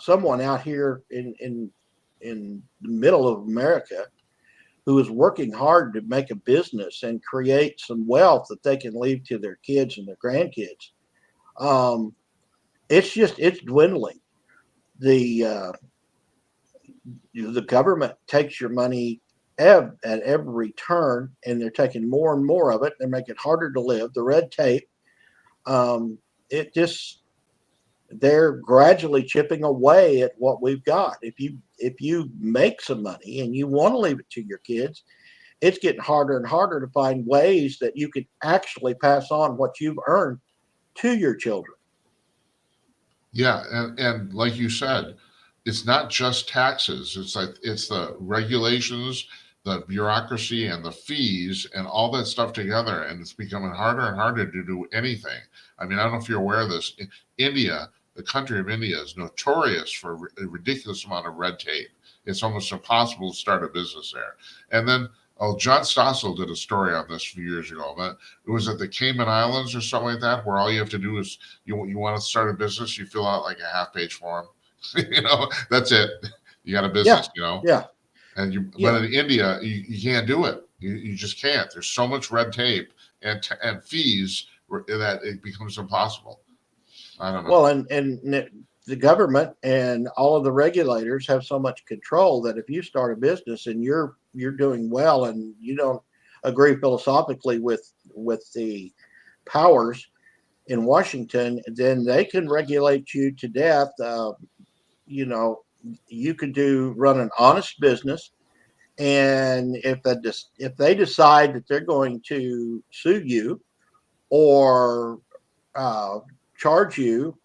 someone out here in the middle of America who is working hard to make a business and create some wealth that they can leave to their kids and their grandkids, um, it's dwindling. The the government takes your money at every turn, and they're taking more and more of it. They're making it harder to live. The red tape, um, it just they're gradually chipping away at what we've got. If you make some money and you want to leave it to your kids, it's getting harder and harder to find ways that you can actually pass on what you've earned to your children. Yeah, and like you said, it's not just taxes. It's like it's the regulations, the bureaucracy, and the fees, and all that stuff together. And it's becoming harder and harder to do anything. I mean, I don't know if you're aware of this. India, the country of India, is notorious for a ridiculous amount of red tape. It's almost impossible to start a business there. And then, oh, John Stossel did a story on this a few years ago. But it was at the Cayman Islands or something like that, where all you have to do is you want to start a business, you fill out like a half-page form. That's it. You got a business, Yeah. And Yeah. but in India, you can't do it. You just can't. There's so much red tape and fees that it becomes impossible. I don't know. Well, and the government and all of the regulators have so much control that if you start a business and you're doing well and you don't agree philosophically with the powers in Washington, then they can regulate you to death. You could run an honest business, and if they decide that they're going to sue you or charge you,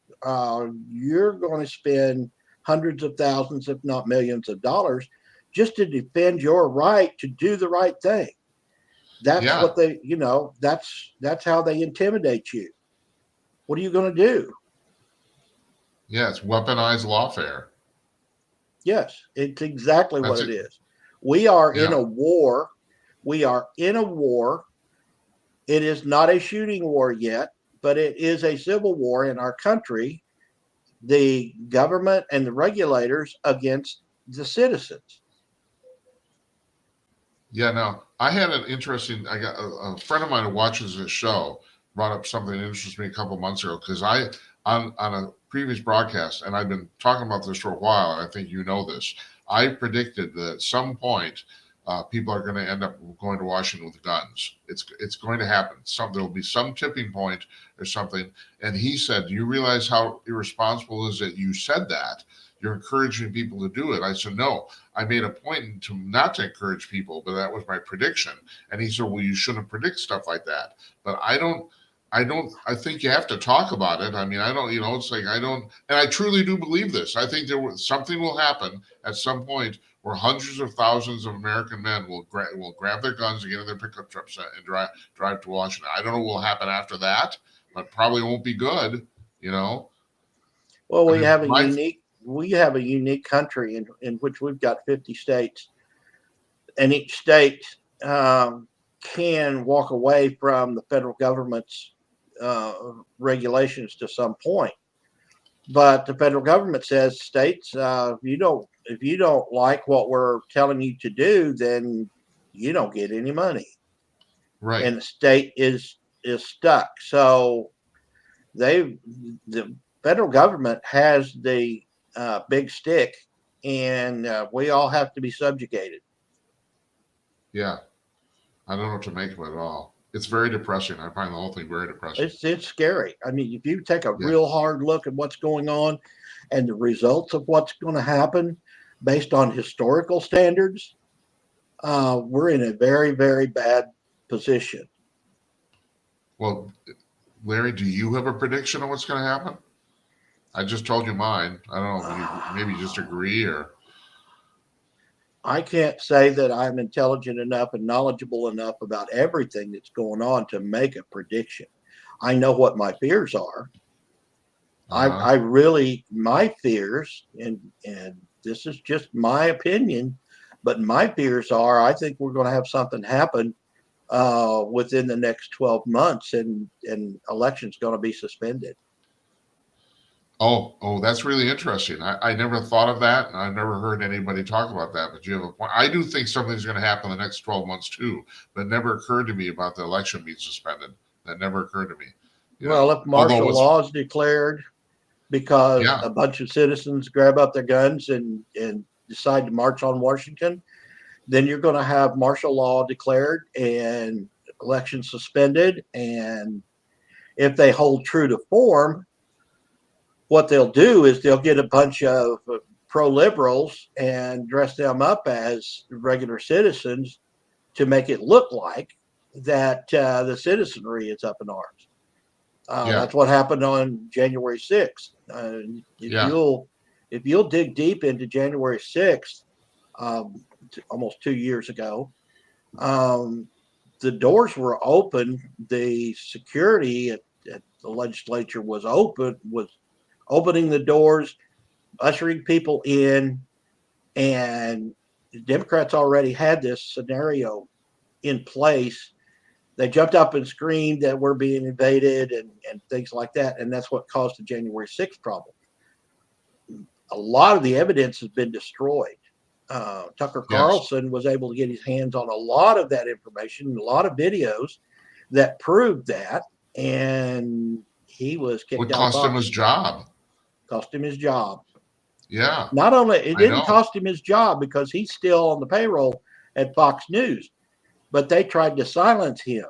you're going to spend hundreds of thousands, if not millions of dollars, just to defend your right to do the right thing. That's what they, that's how they intimidate you. What are you going to do? Yeah, it's weaponized lawfare. Yes, it's exactly what it is. We are in a war. We are in a war. It is not a shooting war yet, but it is a civil war in our country. The government and the regulators against the citizens. Yeah, now I had an interesting. I got a friend of mine who watches this show brought up something that interested me a couple months ago because I on a previous broadcast, and I've been talking about this for a while, and I think you know this. I predicted that at some point people are going to end up going to Washington with guns. It's going to happen. There will be some tipping point or something. And he said, "Do you realize how irresponsible it is that you said that? You're encouraging people to do it." I said, "No, I made a point to not to encourage people, but that was my prediction." And he said, "Well, you shouldn't predict stuff like that." But I think you have to talk about it. I mean, I don't, it's like, and I truly do believe this. I think something will happen at some point where hundreds of thousands of American men will grab their guns and get in their pickup trucks and drive to Washington. I don't know what will happen after that, but probably won't be good, Well, we have a unique country in which we've got 50 states, and each state can walk away from the federal government's regulations to some point. But the federal government says, states, if you don't like what we're telling you to do, then you don't get any money. Right. And the state is stuck. So the federal government has the big stick, and we all have to be subjugated. Yeah, I don't know what to make of it at all. It's very depressing. I find the whole thing very depressing. It's scary. I mean, if you take a real hard look at what's going on and the results of what's going to happen based on historical standards, we're in a very, very bad position. Well, Larry, do you have a prediction of what's going to happen? I just told you mine. I don't know. Maybe you just agree or. I can't say that I'm intelligent enough and knowledgeable enough about everything that's going on to make a prediction. I know what my fears are. I really, my fears, and this is just my opinion, but my fears are I think we're going to have something happen within the next 12 months and election's going to be suspended. Oh, that's really interesting. I never thought of that, and I've never heard anybody talk about that, but you have a point. I do think something's going to happen in the next 12 months too, but it never occurred to me about the election being suspended. That never occurred to me. If martial law is declared because a bunch of citizens grab up their guns and decide to march on Washington, then you're going to have martial law declared and elections suspended. And if they hold true to form, what they'll do is they'll get a bunch of pro-liberals and dress them up as regular citizens to make it look like that the citizenry is up in arms. That's what happened on January 6th. If you'll dig deep into January 6th, almost 2 years ago, the doors were open. The security at the legislature was opening the doors, ushering people in, and the Democrats already had this scenario in place. They jumped up and screamed that we're being invaded and things like that. And that's what caused the January 6th problem. A lot of the evidence has been destroyed. Tucker Carlson was able to get his hands on a lot of that information, a lot of videos that proved that. And he was kicked out. What cost him his job? Cost him his job. Yeah. Not only, it didn't cost him his job because he's still on the payroll at Fox News, but they tried to silence him.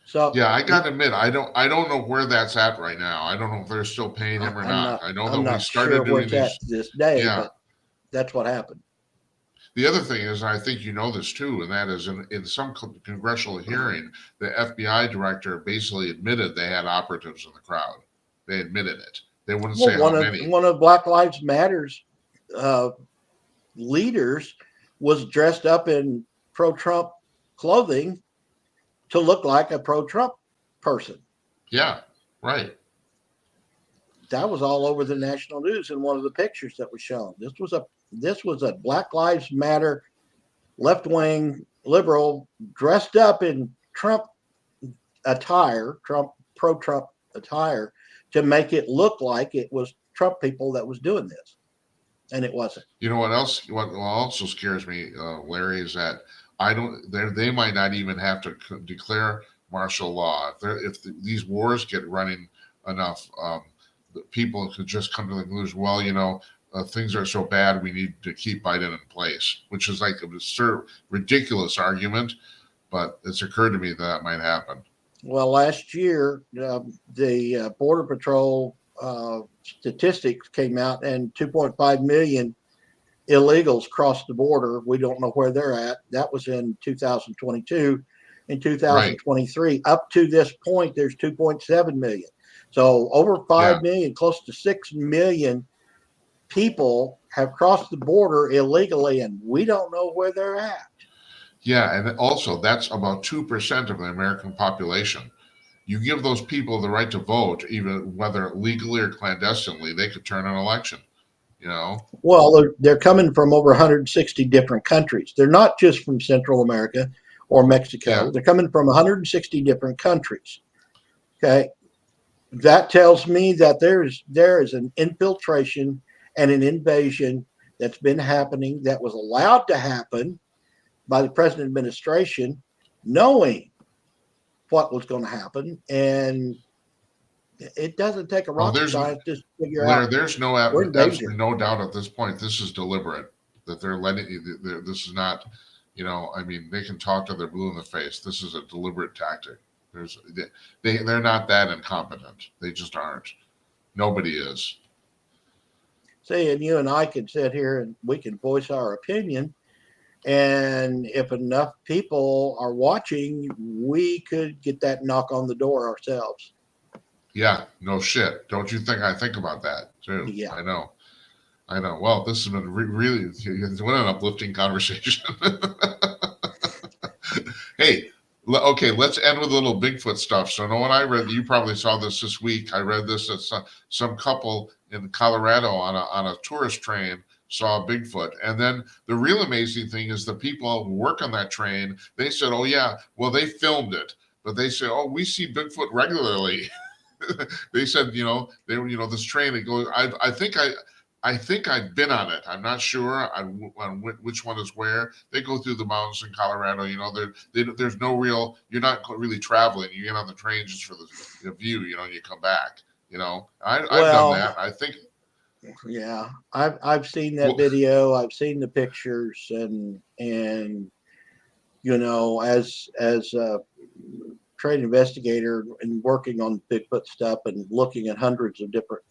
So yeah, I gotta admit, I don't know where that's at right now. I don't know if they're still paying him or not. I know that we started doing this day, but that's what happened. The other thing is, I think you know this too, and that is in some congressional hearing, the FBI director basically admitted they had operatives in the crowd. They admitted it. They wouldn't say how many. One of Black Lives Matter's leaders was dressed up in pro-Trump clothing to look like a pro-Trump person. Yeah, right. That was all over the national news in one of the pictures that was shown. This was a Black Lives Matter left-wing liberal dressed up in Trump attire, pro-Trump attire, to make it look like it was Trump people that was doing this. And it wasn't. You know what else? What also scares me, Larry, is that they might not even have to declare martial law. If these wars get running enough, people could just come to the conclusion, well, things are so bad, we need to keep Biden in place, which is like a absurd, ridiculous argument, but it's occurred to me that might happen. Well, last year, the Border Patrol statistics came out, and 2.5 million illegals crossed the border. We don't know where they're at. That was in 2022. In 2023, right. Up to this point, there's 2.7 million. So over 5 million, close to 6 million people have crossed the border illegally, and we don't know where they're at. Yeah, and also that's about 2% of the American population. You give those people the right to vote, even whether legally or clandestinely, they could turn an election. Well, they're coming from over 160 different countries. They're not just from Central America or Mexico. Yeah. They're coming from 160 different countries. Okay. That tells me that there is an infiltration and an invasion that's been happening, that was allowed to happen by the present administration, knowing what was going to happen. And it doesn't take a rocket scientist to figure out. There's no doubt at this point, this is deliberate, that they're letting you, this is not, they can talk till they're blue in the face. This is a deliberate tactic. They're not that incompetent. They just aren't. Nobody is. See, and you and I can sit here and we can voice our opinion. And if enough people are watching, we could get that knock on the door ourselves. Yeah, no shit. Don't you think I think about that too? Yeah. I know. Well, this has been really, it's been an uplifting conversation. Hey, okay, let's end with a little Bigfoot stuff. So, what I read, you probably saw this week. I read this at some couple in Colorado on a tourist train saw a Bigfoot. And then the real amazing thing is the people who work on that train, they said, oh yeah, well, they filmed it, but they said, oh, we see Bigfoot regularly. They said, this train, it goes, I think I've been on it. I'm not sure on which one is where. They go through the mountains in Colorado. There's no real, you're not really traveling. You get on the train just for the view, and you come back. I've done that. I think. Yeah, I've seen that video. I've seen the pictures, and as a trained investigator and working on Bigfoot stuff and looking at hundreds of different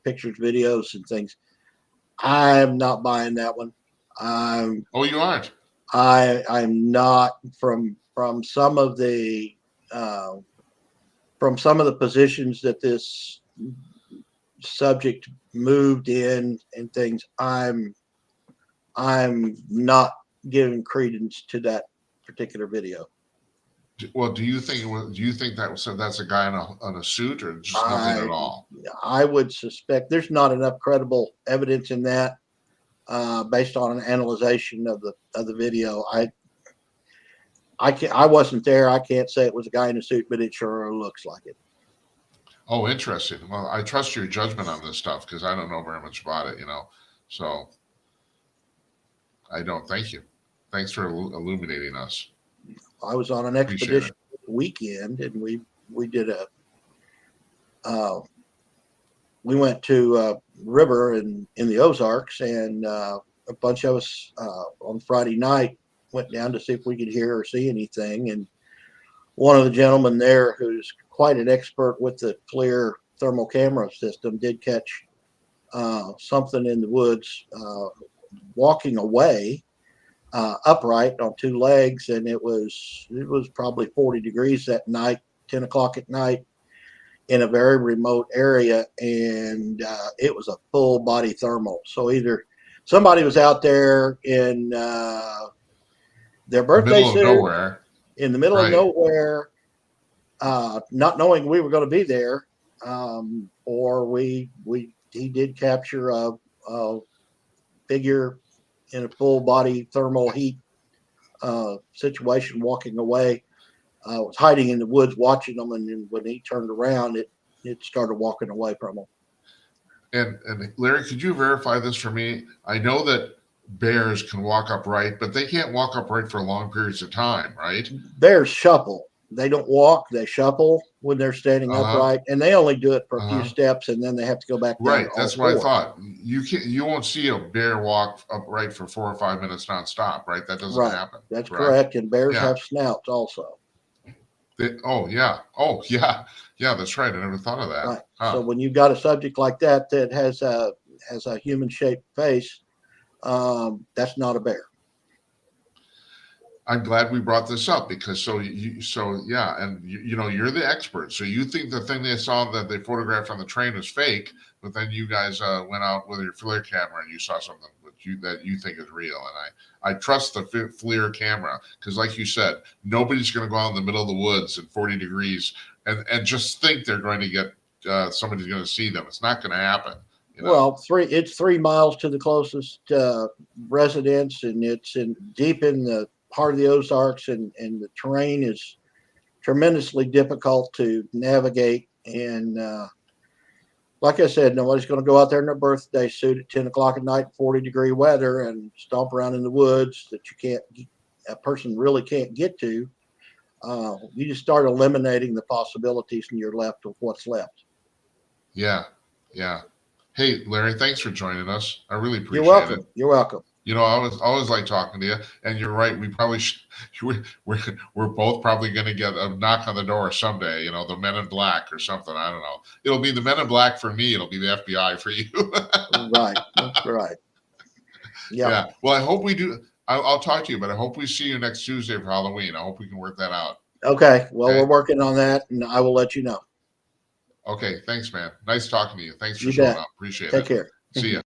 pictures, videos, and things, I'm not buying that one. Oh, you aren't? I'm not from some of the positions that this subject moved in and things. I'm not giving credence to that particular video. Well, do you think that's a guy in a suit or just nothing at all? I would suspect there's not enough credible evidence in that, based on an analyzation of the video. I wasn't there. I can't say it was a guy in a suit, but it sure looks like it. Oh, interesting. Well, I trust your judgment on this stuff because I don't know very much about it, So I don't. Thank you. Thanks for illuminating us. I was on an expedition weekend, and we did we went to a river in the Ozarks, and a bunch of us on Friday night went down to see if we could hear or see anything. And one of the gentlemen there, who's quite an expert with the FLIR thermal camera system, did catch something in the woods walking away upright on two legs, and it was probably 40 degrees that night, 10 o'clock at night, in a very remote area, and it was a full body thermal. So either somebody was out there in their birthday suit, nowhere, in the middle of nowhere, not knowing we were going to be there, or he did capture a figure in a full body thermal heat situation walking away. Was hiding in the woods watching them, and then when he turned around, it started walking away from him. And Larry, could you verify this for me? I know that bears can walk upright, but they can't walk upright for long periods of time, right? Bears shuffle. They don't walk, they shuffle when they're standing upright, and they only do it for a few steps, and then they have to go back down. Right, that's what I thought. You won't see a bear walk upright for 4 or 5 minutes nonstop, right? That doesn't happen. That's correct, and bears have snouts also. Yeah, that's right. I never thought of that. Right. So when you've got a subject like that has a human-shaped face, that's not a bear. I'm glad we brought this up because and you're the expert. So you think the thing they saw that they photographed on the train was fake, but then you guys went out with your FLIR camera and you saw something that you think is real. And I trust the FLIR camera because, like you said, nobody's going to go out in the middle of the woods at 40 degrees and just think they're going to get somebody's going to see them. It's not going to happen. Well, it's 3 miles to the closest residence, and it's deep in the part of the Ozarks, and the terrain is tremendously difficult to navigate. And like I said, nobody's going to go out there in their birthday suit at 10 o'clock at night, 40-degree weather, and stomp around in the woods that a person really can't get to. You just start eliminating the possibilities, and you're left with what's left. Yeah. Hey, Larry, thanks for joining us. I really appreciate it. You're welcome. You're welcome. I always like talking to you, and you're right. We probably we're both probably going to get a knock on the door someday. The Men in Black or something. I don't know. It'll be the Men in Black for me. It'll be the FBI for you. Right. That's right. Yeah. Well, I hope we do. I'll talk to you, but I hope we see you next Tuesday for Halloween. I hope we can work that out. Okay. Well, we're working on that, and I will let you know. Okay. Thanks, man. Nice talking to you. Thanks for showing up. Appreciate it. Take care. See ya.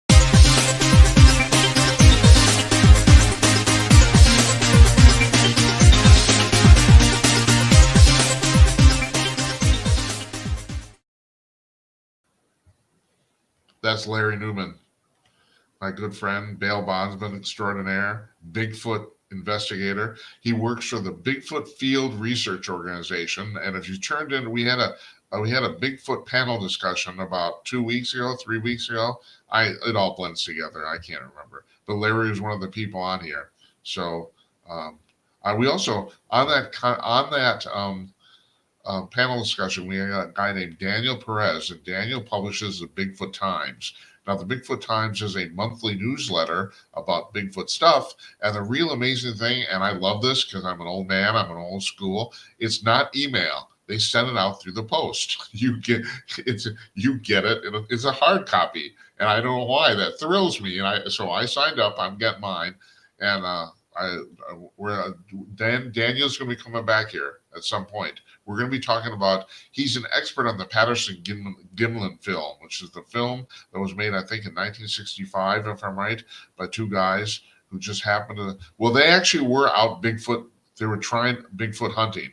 That's Larry Newman, my good friend, bail bondsman extraordinaire, Bigfoot investigator. He works for the Bigfoot Field Research Organization. And if you turned in, we had a Bigfoot panel discussion about 2 weeks ago, 3 weeks ago. It all blends together. I can't remember, but Larry was one of the people on here. So we also on that panel discussion, we had a guy named Daniel Perez, and Daniel publishes the Bigfoot Times. Now, the Bigfoot Times is a monthly newsletter about Bigfoot stuff. And the real amazing thing, and I love this because I'm an old man, I'm an old school, it's not email. They send it out through the post. You get it. It's a hard copy. And I don't know why that thrills me. And so I signed up, I'm getting mine. And Daniel's going to be coming back here at some point. We're going to be talking about. He's an expert on the Patterson Gimlin film, which is the film that was made, I think, in 1965, if I'm right, by two guys who just happened to. Well, they actually were out Bigfoot. They were trying Bigfoot hunting,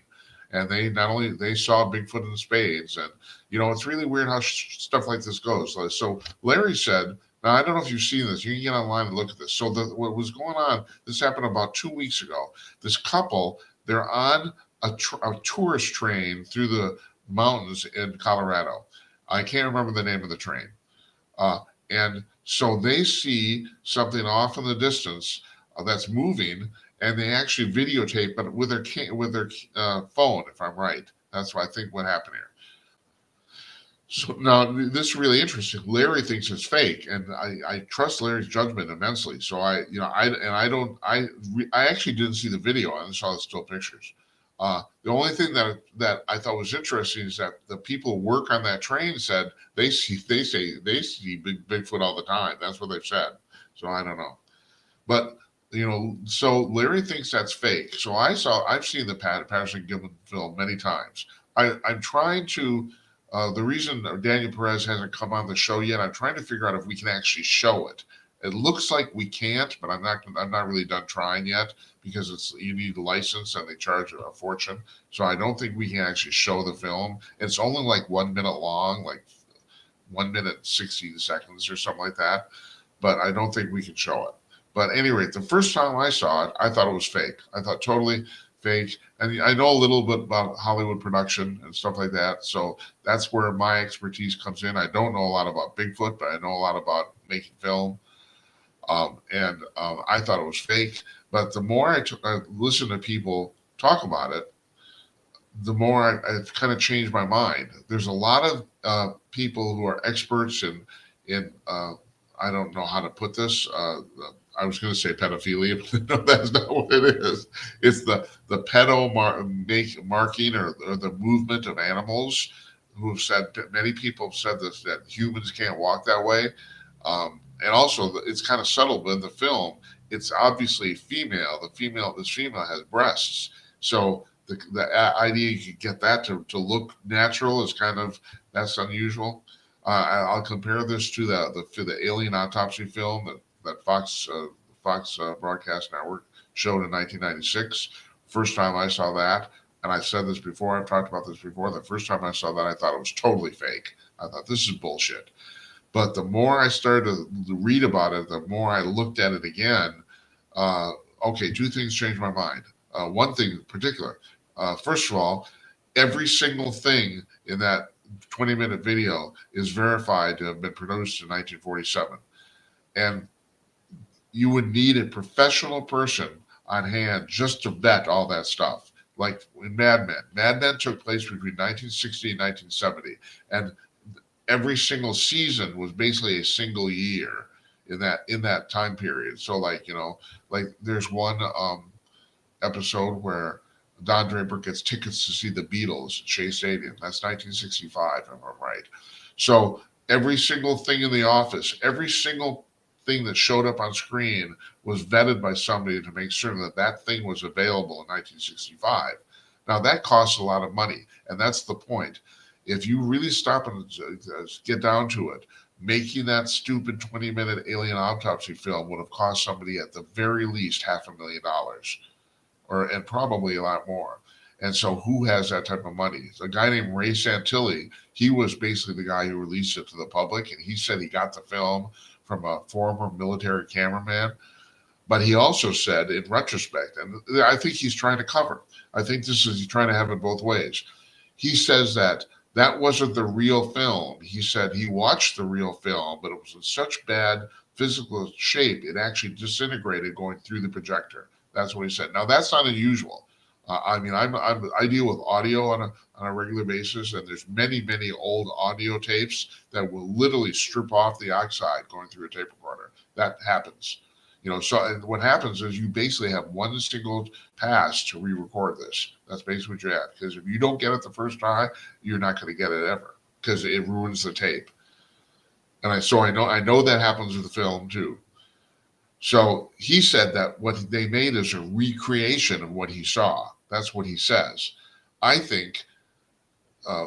and they not only they saw Bigfoot in spades, and it's really weird how stuff like this goes. So Larry said. Now, I don't know if you've seen this. You can get online and look at this. So what was going on, this happened about 2 weeks ago. This couple, they're on a tourist train through the mountains in Colorado. I can't remember the name of the train. And so they see something off in the distance that's moving, and they actually videotape it with their phone, if I'm right. That's what I think what happened here. So now this is really interesting. Larry thinks it's fake, and I trust Larry's judgment immensely. So I actually didn't see the video. I only saw the still pictures. The only thing that I thought was interesting is that the people who work on that train said they see Bigfoot all the time. That's what they've said. So I don't know, but so Larry thinks that's fake. So I've seen the Patterson Gimlin film many times. I'm trying to. The reason Daniel Perez hasn't come on the show yet, I'm trying to figure out if we can actually show it. It looks like we can't, but I'm not really done trying yet because you need a license and they charge a fortune. So I don't think we can actually show the film. It's only like 1 minute long, like 1 minute 60 seconds or something like that. But I don't think we can show it. But at any rate, the first time I saw it, I thought it was fake. I thought totally fake. And I know a little bit about Hollywood production and stuff like that. So that's where my expertise comes in. I don't know a lot about Bigfoot, but I know a lot about making film. I thought it was fake. But the more I listened to people talk about it, the more I've kind of changed my mind. There's a lot of people who are experts in I don't know how to put this. I was going to say pedophilia, but no, that's not what it is. It's the pedo marking or the movement of animals who have said, many people have said this, that humans can't walk that way. And also, it's kind of subtle, but in the film, it's obviously female. This female has breasts. So the idea you could get that to look natural is that's unusual. I'll compare this to the alien autopsy film that Fox Broadcast Network showed in 1996. First time I saw that, and I've said this before, I've talked about this before, the first time I saw that, I thought it was totally fake. I thought, this is bullshit. But the more I started to read about it, the more I looked at it again. Okay, two things changed my mind. One thing in particular, first of all, every single thing in that 20-minute video is verified to have been produced in 1947. And you would need a professional person on hand just to vet all that stuff. Like in Mad Men. Mad Men took place between 1960 and 1970. And every single season was basically a single year in that time period. So like there's one episode where Don Draper gets tickets to see the Beatles at Shea Stadium. That's 1965, if I'm right. So every single thing in the office, every single thing that showed up on screen was vetted by somebody to make sure that thing was available in 1965. Now that costs a lot of money, and that's the point. If you really stop and get down to it, making that stupid 20-minute alien autopsy film would have cost somebody at the very least $500,000, and probably a lot more. And so who has that type of money? A guy named Ray Santilli, he was basically the guy who released it to the public, and he said he got the film from a former military cameraman. But he also said, in retrospect, and I think he's trying to cover, I think he's trying to have it both ways. He says that wasn't the real film. He said he watched the real film, but it was in such bad physical shape, it actually disintegrated going through the projector. That's what he said. Now, that's not unusual. I deal with audio on a regular basis, and there's many, many old audio tapes that will literally strip off the oxide going through a tape recorder. That happens. And what happens is you basically have one single pass to re-record this. That's basically what you have. Because if you don't get it the first time, you're not going to get it ever, because it ruins the tape. And I know that happens with the film too. So he said that what they made is a recreation of what he saw. That's what he says. I think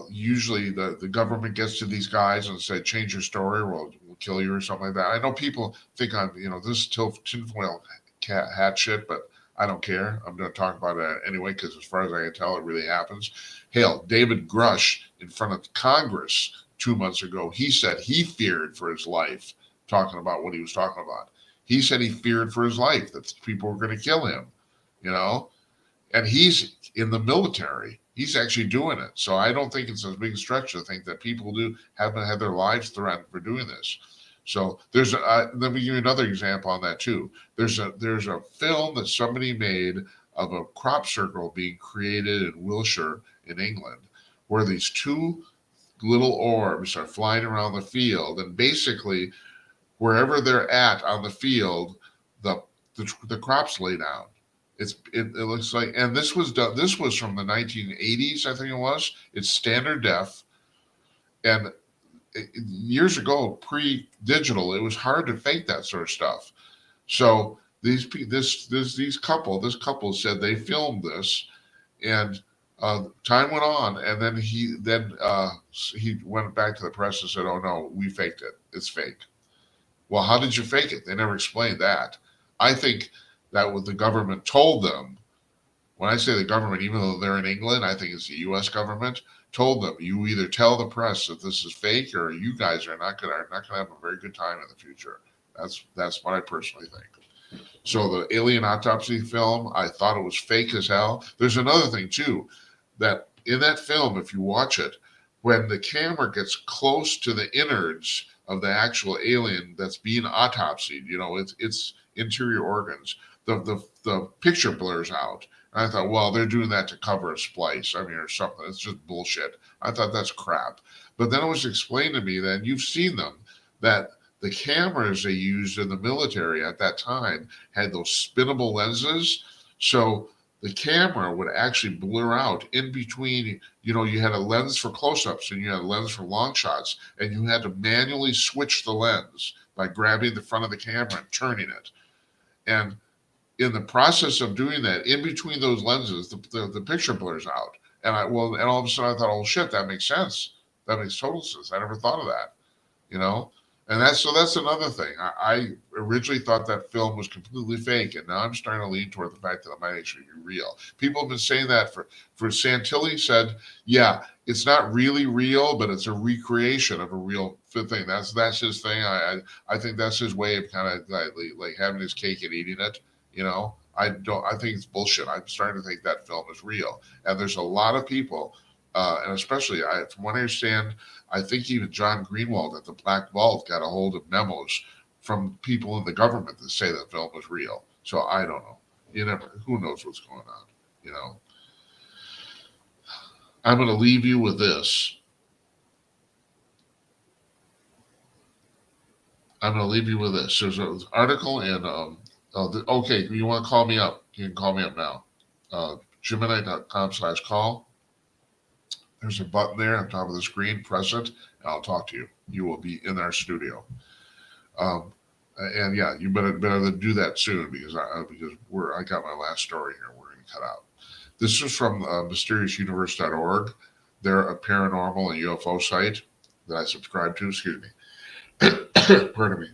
usually the government gets to these guys and say, change your story or we'll kill you or something like that. I know people think I'm, this is tinfoil hat shit, but I don't care. I'm going to talk about it anyway because as far as I can tell, it really happens. Hell, David Grush in front of Congress 2 months ago, he said he feared for his life talking about what he was talking about. He said he feared for his life that people were going to kill him, and he's in the military. He's actually doing it. So I don't think it's a big stretch to think that people haven't had their lives threatened for doing this. So let me give you another example on that too. There's a film that somebody made of a crop circle being created in Wiltshire in England, where these two little orbs are flying around the field, and basically wherever they're at on the field, the crops lay down. It looks like, and this was done. This was from the 1980s, I think it was. It's standard def, and years ago, pre-digital, it was hard to fake that sort of stuff. So this couple said they filmed this, and time went on, and then he went back to the press and said, "Oh no, we faked it. It's fake." Well, how did you fake it? They never explained that. I think that what the government told them, when I say the government, even though they're in England, I think it's the U.S. government, told them, you either tell the press that this is fake or you guys are not going to have a very good time in the future. That's what I personally think. So the alien autopsy film, I thought it was fake as hell. There's another thing too, that in that film, if you watch it, when the camera gets close to the innards of the actual alien that's being autopsied, its interior organs, the picture blurs out. And I thought, well, they're doing that to cover a splice, or something. It's just bullshit. I thought that's crap. But then it was explained to me that you've seen them, that the cameras they used in the military at that time had those spinnable lenses. So the camera would actually blur out in between. You had a lens for close-ups and you had a lens for long shots, and you had to manually switch the lens by grabbing the front of the camera and turning it. And in the process of doing that, in between those lenses, the picture blurs out. And all of a sudden I thought, oh shit, that makes sense. That makes total sense. I never thought of that, And that's another thing. I originally thought that film was completely fake, and now I'm starting to lean toward the fact that it might actually be real. People have been saying that for Santilli said, yeah, it's not really real, but it's a recreation of a real thing. That's his thing. I think that's his way of kind of like having his cake and eating it. I think it's bullshit. I'm starting to think that film is real. And there's a lot of people, and especially from what I understand, I think even John Greenwald at the Black Vault got a hold of memos from people in the government that say that film was real. So I don't know. Who knows what's going on, I'm going to leave you with this. There's an article in, okay, you want to call me up? You can call me up now. Gemini.com/call. There's a button there on top of the screen. Press it, and I'll talk to you. You will be in our studio. And yeah, you better do that soon because I got my last story here. We're going to cut out. This is from mysteriousuniverse.org. They're a paranormal and UFO site that I subscribe to. Excuse me. Pardon me.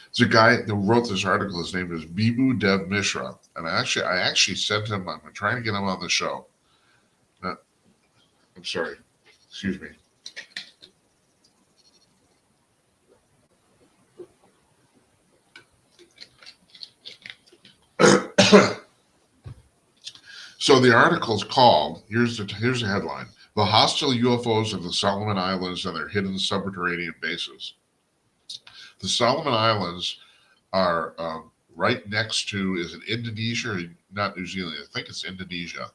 It's a guy that wrote this article. His name is Bibu Dev Mishra, and I actually sent him. I'm trying to get him on the show. I'm sorry. Excuse me. So the article's called, here's the headline: The Hostile UFOs of the Solomon Islands and Their Hidden Subterranean Bases. The Solomon Islands are right next to, is it Indonesia? Not New Zealand. I think it's Indonesia.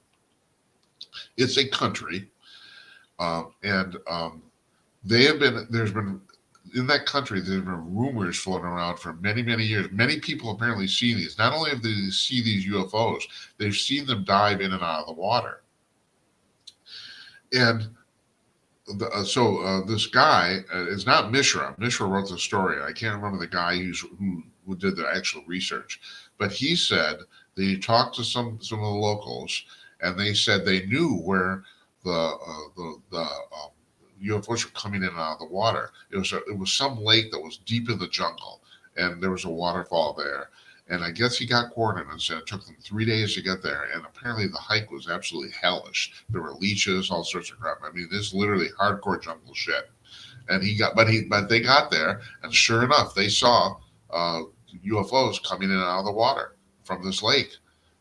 It's a country. And there's been, in that country, there's been rumors floating around for many, many years. Many people apparently see these. Not only have they seen these UFOs, they've seen them dive in and out of the water. And this guy is not Mishra. Mishra wrote the story. I can't remember the guy who who did the actual research. But he said that he talked to some of the locals, and they said they knew where the UFOs were coming in and out of the water. It was some lake that was deep in the jungle, and there was a waterfall there. And I guess he got coordinates, and it took them 3 days to get there. And apparently, the hike was absolutely hellish. There were leeches, all sorts of crap. I mean, this is literally hardcore jungle shit. And but they got there, and sure enough, they saw UFOs coming in and out of the water from this lake.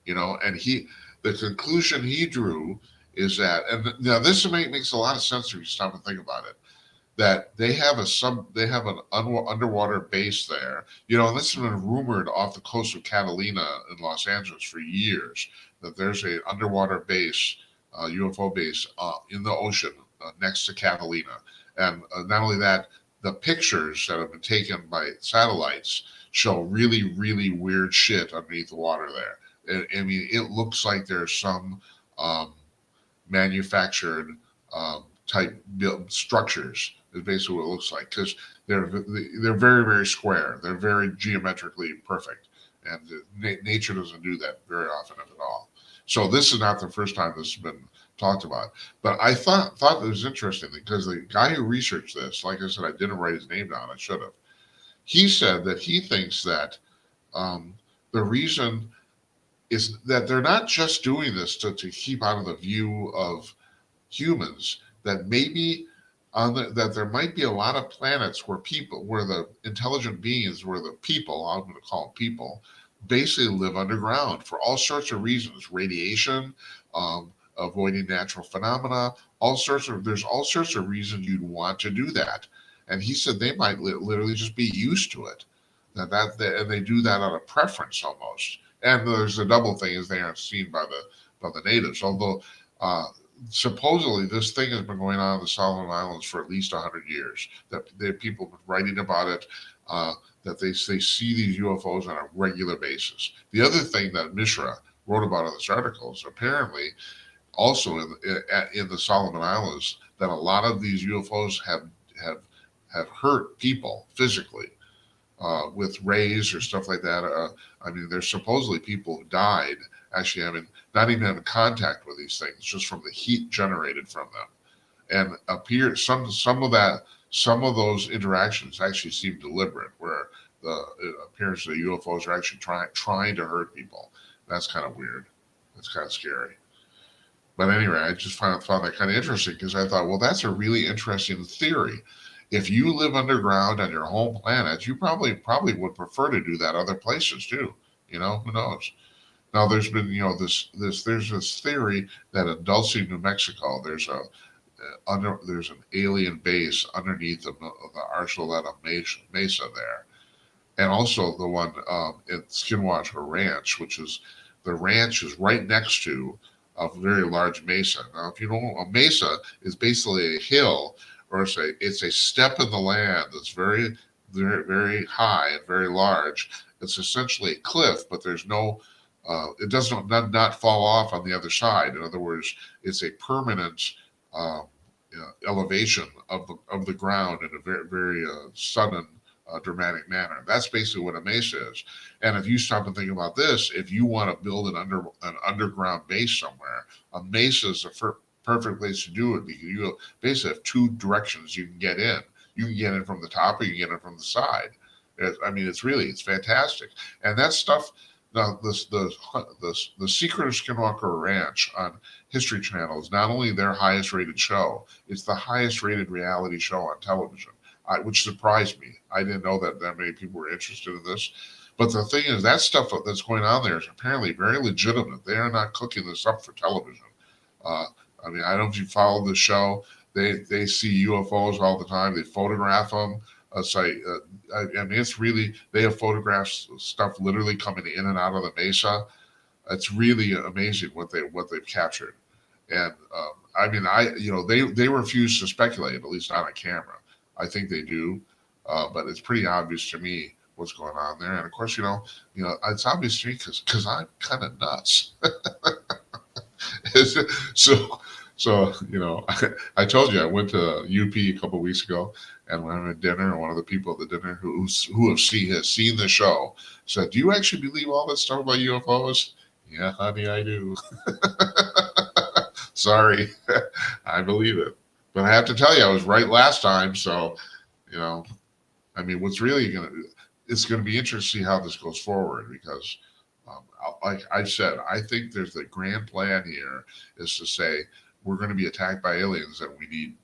And the conclusion he drew is that, and now this makes a lot of sense if you stop and think about it, that they have an underwater base there. And this has been rumored off the coast of Catalina in Los Angeles for years, that there's a underwater base, UFO base in the ocean next to Catalina. And not only that, the pictures that have been taken by satellites show really, really weird shit underneath the water there. I mean, it looks like there's some manufactured type built structures is basically what it looks like, because they're very, very square. They're very geometrically perfect, and nature doesn't do that very often, if at all. So this is not the first time this has been talked about. But I thought it was interesting because the guy who researched this, like I said, I didn't write his name down. I should have. He said that he thinks that the reason is that they're not just doing this to keep out of the view of humans, that maybe that there might be a lot of planets where the intelligent beings, where the people, I'm going to call them people, basically live underground for all sorts of reasons, radiation, avoiding natural phenomena, there's all sorts of reasons you'd want to do that. And he said they might literally just be used to it, and they do that out of preference almost. And there's a double thing, is they aren't seen by the natives, although supposedly this thing has been going on in the Solomon Islands for at least 100 years. That people have been writing about it, that they see these UFOs on a regular basis. The other thing that Mishra wrote about in this article is apparently also in the Solomon Islands that a lot of these UFOs have hurt people physically with rays or stuff like that. I mean, there's supposedly people who died actually not even having contact with these things, just from the heat generated from them. And some of those interactions actually seem deliberate, where it appears the UFOs are actually trying to hurt people. That's kind of weird. That's kind of scary. But anyway, I just found that kind of interesting, because I thought, well, that's a really interesting theory. If you live underground on your home planet, you probably would prefer to do that other places too. Who knows? Now, there's been, there's this theory that in Dulce, New Mexico, there's an alien base underneath the Archuleta Mesa there, and also the one at Skinwalker Ranch, the ranch is right next to a very large mesa. Now, if you know, a mesa is basically a hill, or it's a step in the land that's very, very, very high and very large. It's essentially a cliff, but there's no it does not fall off on the other side. In other words, it's a permanent elevation of the ground in a very, very sudden, dramatic manner. That's basically what a mesa is. And if you stop and think about this, if you want to build an underground base somewhere, a mesa is a perfect place to do it, because you basically have two directions you can get in. You can get in from the top, or you can get in from the side. It's fantastic. And that stuff. Now, the Secret of Skinwalker Ranch on History Channel is not only their highest rated show, it's the highest rated reality show on television, which surprised me. I didn't know that many people were interested in this. But the thing is, that stuff that's going on there is apparently very legitimate. They are not cooking this up for television. I don't know if you follow the show. They see UFOs all the time. They photograph them. It's really, they have photographed stuff literally coming in and out of the mesa. It's really amazing what they've captured. And they refuse to speculate, at least not on camera. I think they do, but it's pretty obvious to me what's going on there. And of course, it's obvious to me because I'm kind of nuts. So, I told you I went to UP a couple of weeks ago and went to dinner, and one of the people at the dinner who has seen the show said, "Do you actually believe all this stuff about UFOs?" Yeah, honey, I do. Sorry, I believe it. But I have to tell you, I was right last time. So, you know, I mean, it's going to be interesting to see how this goes forward because, like I said, I think there's the grand plan here is to say we're going to be attacked by aliens and we need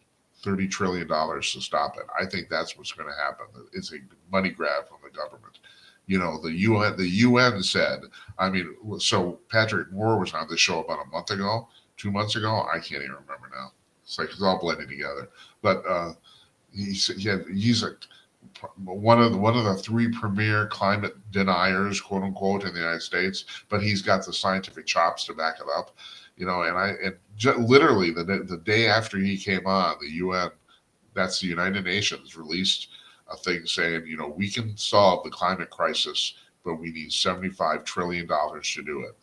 $30 trillion to stop it. I think that's what's going to happen. It's a money grab from the government. The UN said, I mean, so Patrick Moore was on the show about a month ago, 2 months ago. I can't even remember now. It's like it's all blending together. But he's one of the three premier climate deniers, quote unquote, in the United States. But he's got the scientific chops to back it up. Literally the day after he came on, the UN, that's the United Nations, released a thing saying, we can solve the climate crisis, but we need $75 trillion to do it.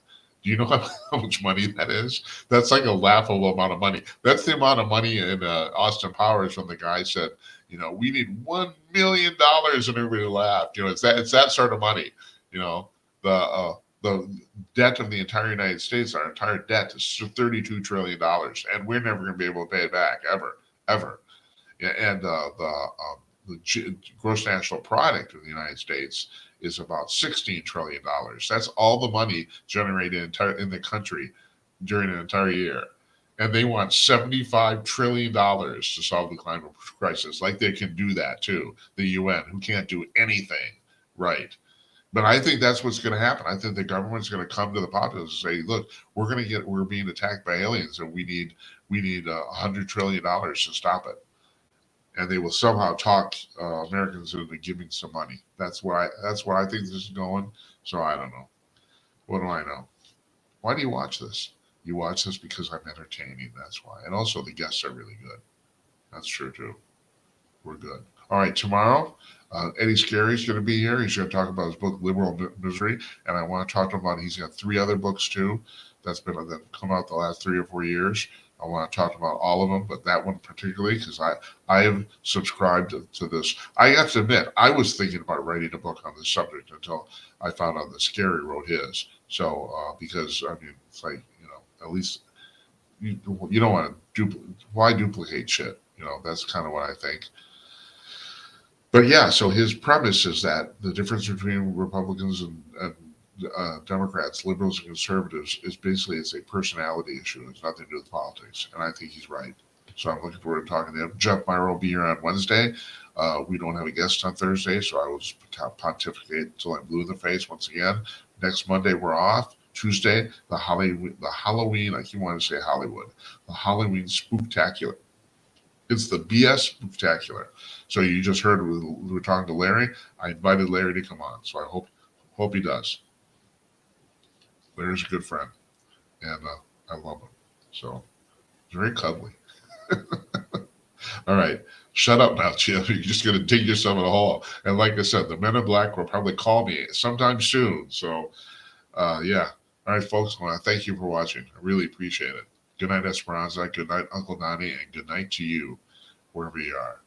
Do you know how much money that is? That's like a laughable amount of money. That's the amount of money in Austin Powers when the guy said, we need $1 million, and everybody laughed. It's that sort of money. The debt of the entire United States, our entire debt is $32 trillion, and we're never going to be able to pay it back ever. Yeah, and the gross national product of the United States is about $16 trillion. That's all the money generated in the country during an entire year. And they want $75 trillion to solve the climate crisis. Like they can do that too, the UN, who can't do anything right. But I think that's what's going to happen. I think the government's going to come to the populace and say, "Look, we're being attacked by aliens, and we need $100 trillion to stop it." And they will somehow talk Americans into giving some money. That's what I think this is going. So I don't know. What do I know? Why do you watch this? You watch this because I'm entertaining. That's why. And also the guests are really good. That's true too. We're good. All right, tomorrow, Eddie Scary's going to be here. He's going to talk about his book Liberal Misery, and I want to talk to him about. He's got 3 other books too. That come out the last 3 or 4 years. I want to talk about all of them, but that one particularly because I have subscribed to this. I have to admit, I was thinking about writing a book on this subject until I found out that Scary wrote his. So because I mean, it's like at least you don't want to why duplicate shit? That's kind of what I think. But yeah, so his premise is that the difference between Republicans and Democrats, liberals and conservatives, is basically it's a personality issue. It's nothing to do with politics, and I think he's right. So I'm looking forward to talking to him. Jeff Meyer will be here on Wednesday. We don't have a guest on Thursday, so I will just pontificate until I'm blue in the face once again. Next Monday we're off. Tuesday, the Halloween. I keep wanting to say Hollywood. The Halloween Spooktacular. It's the BS Spooktacular. So you just heard we were talking to Larry. I invited Larry to come on, so I hope he does. Larry's a good friend, and I love him. So he's very cuddly. All right, shut up now, Jim. You're just going to dig yourself in a hole. And like I said, the Men in Black will probably call me sometime soon. So, yeah. All right, folks, I want to thank you for watching. I really appreciate it. Good night, Esperanza. Good night, Uncle Donnie, and good night to you, wherever you are.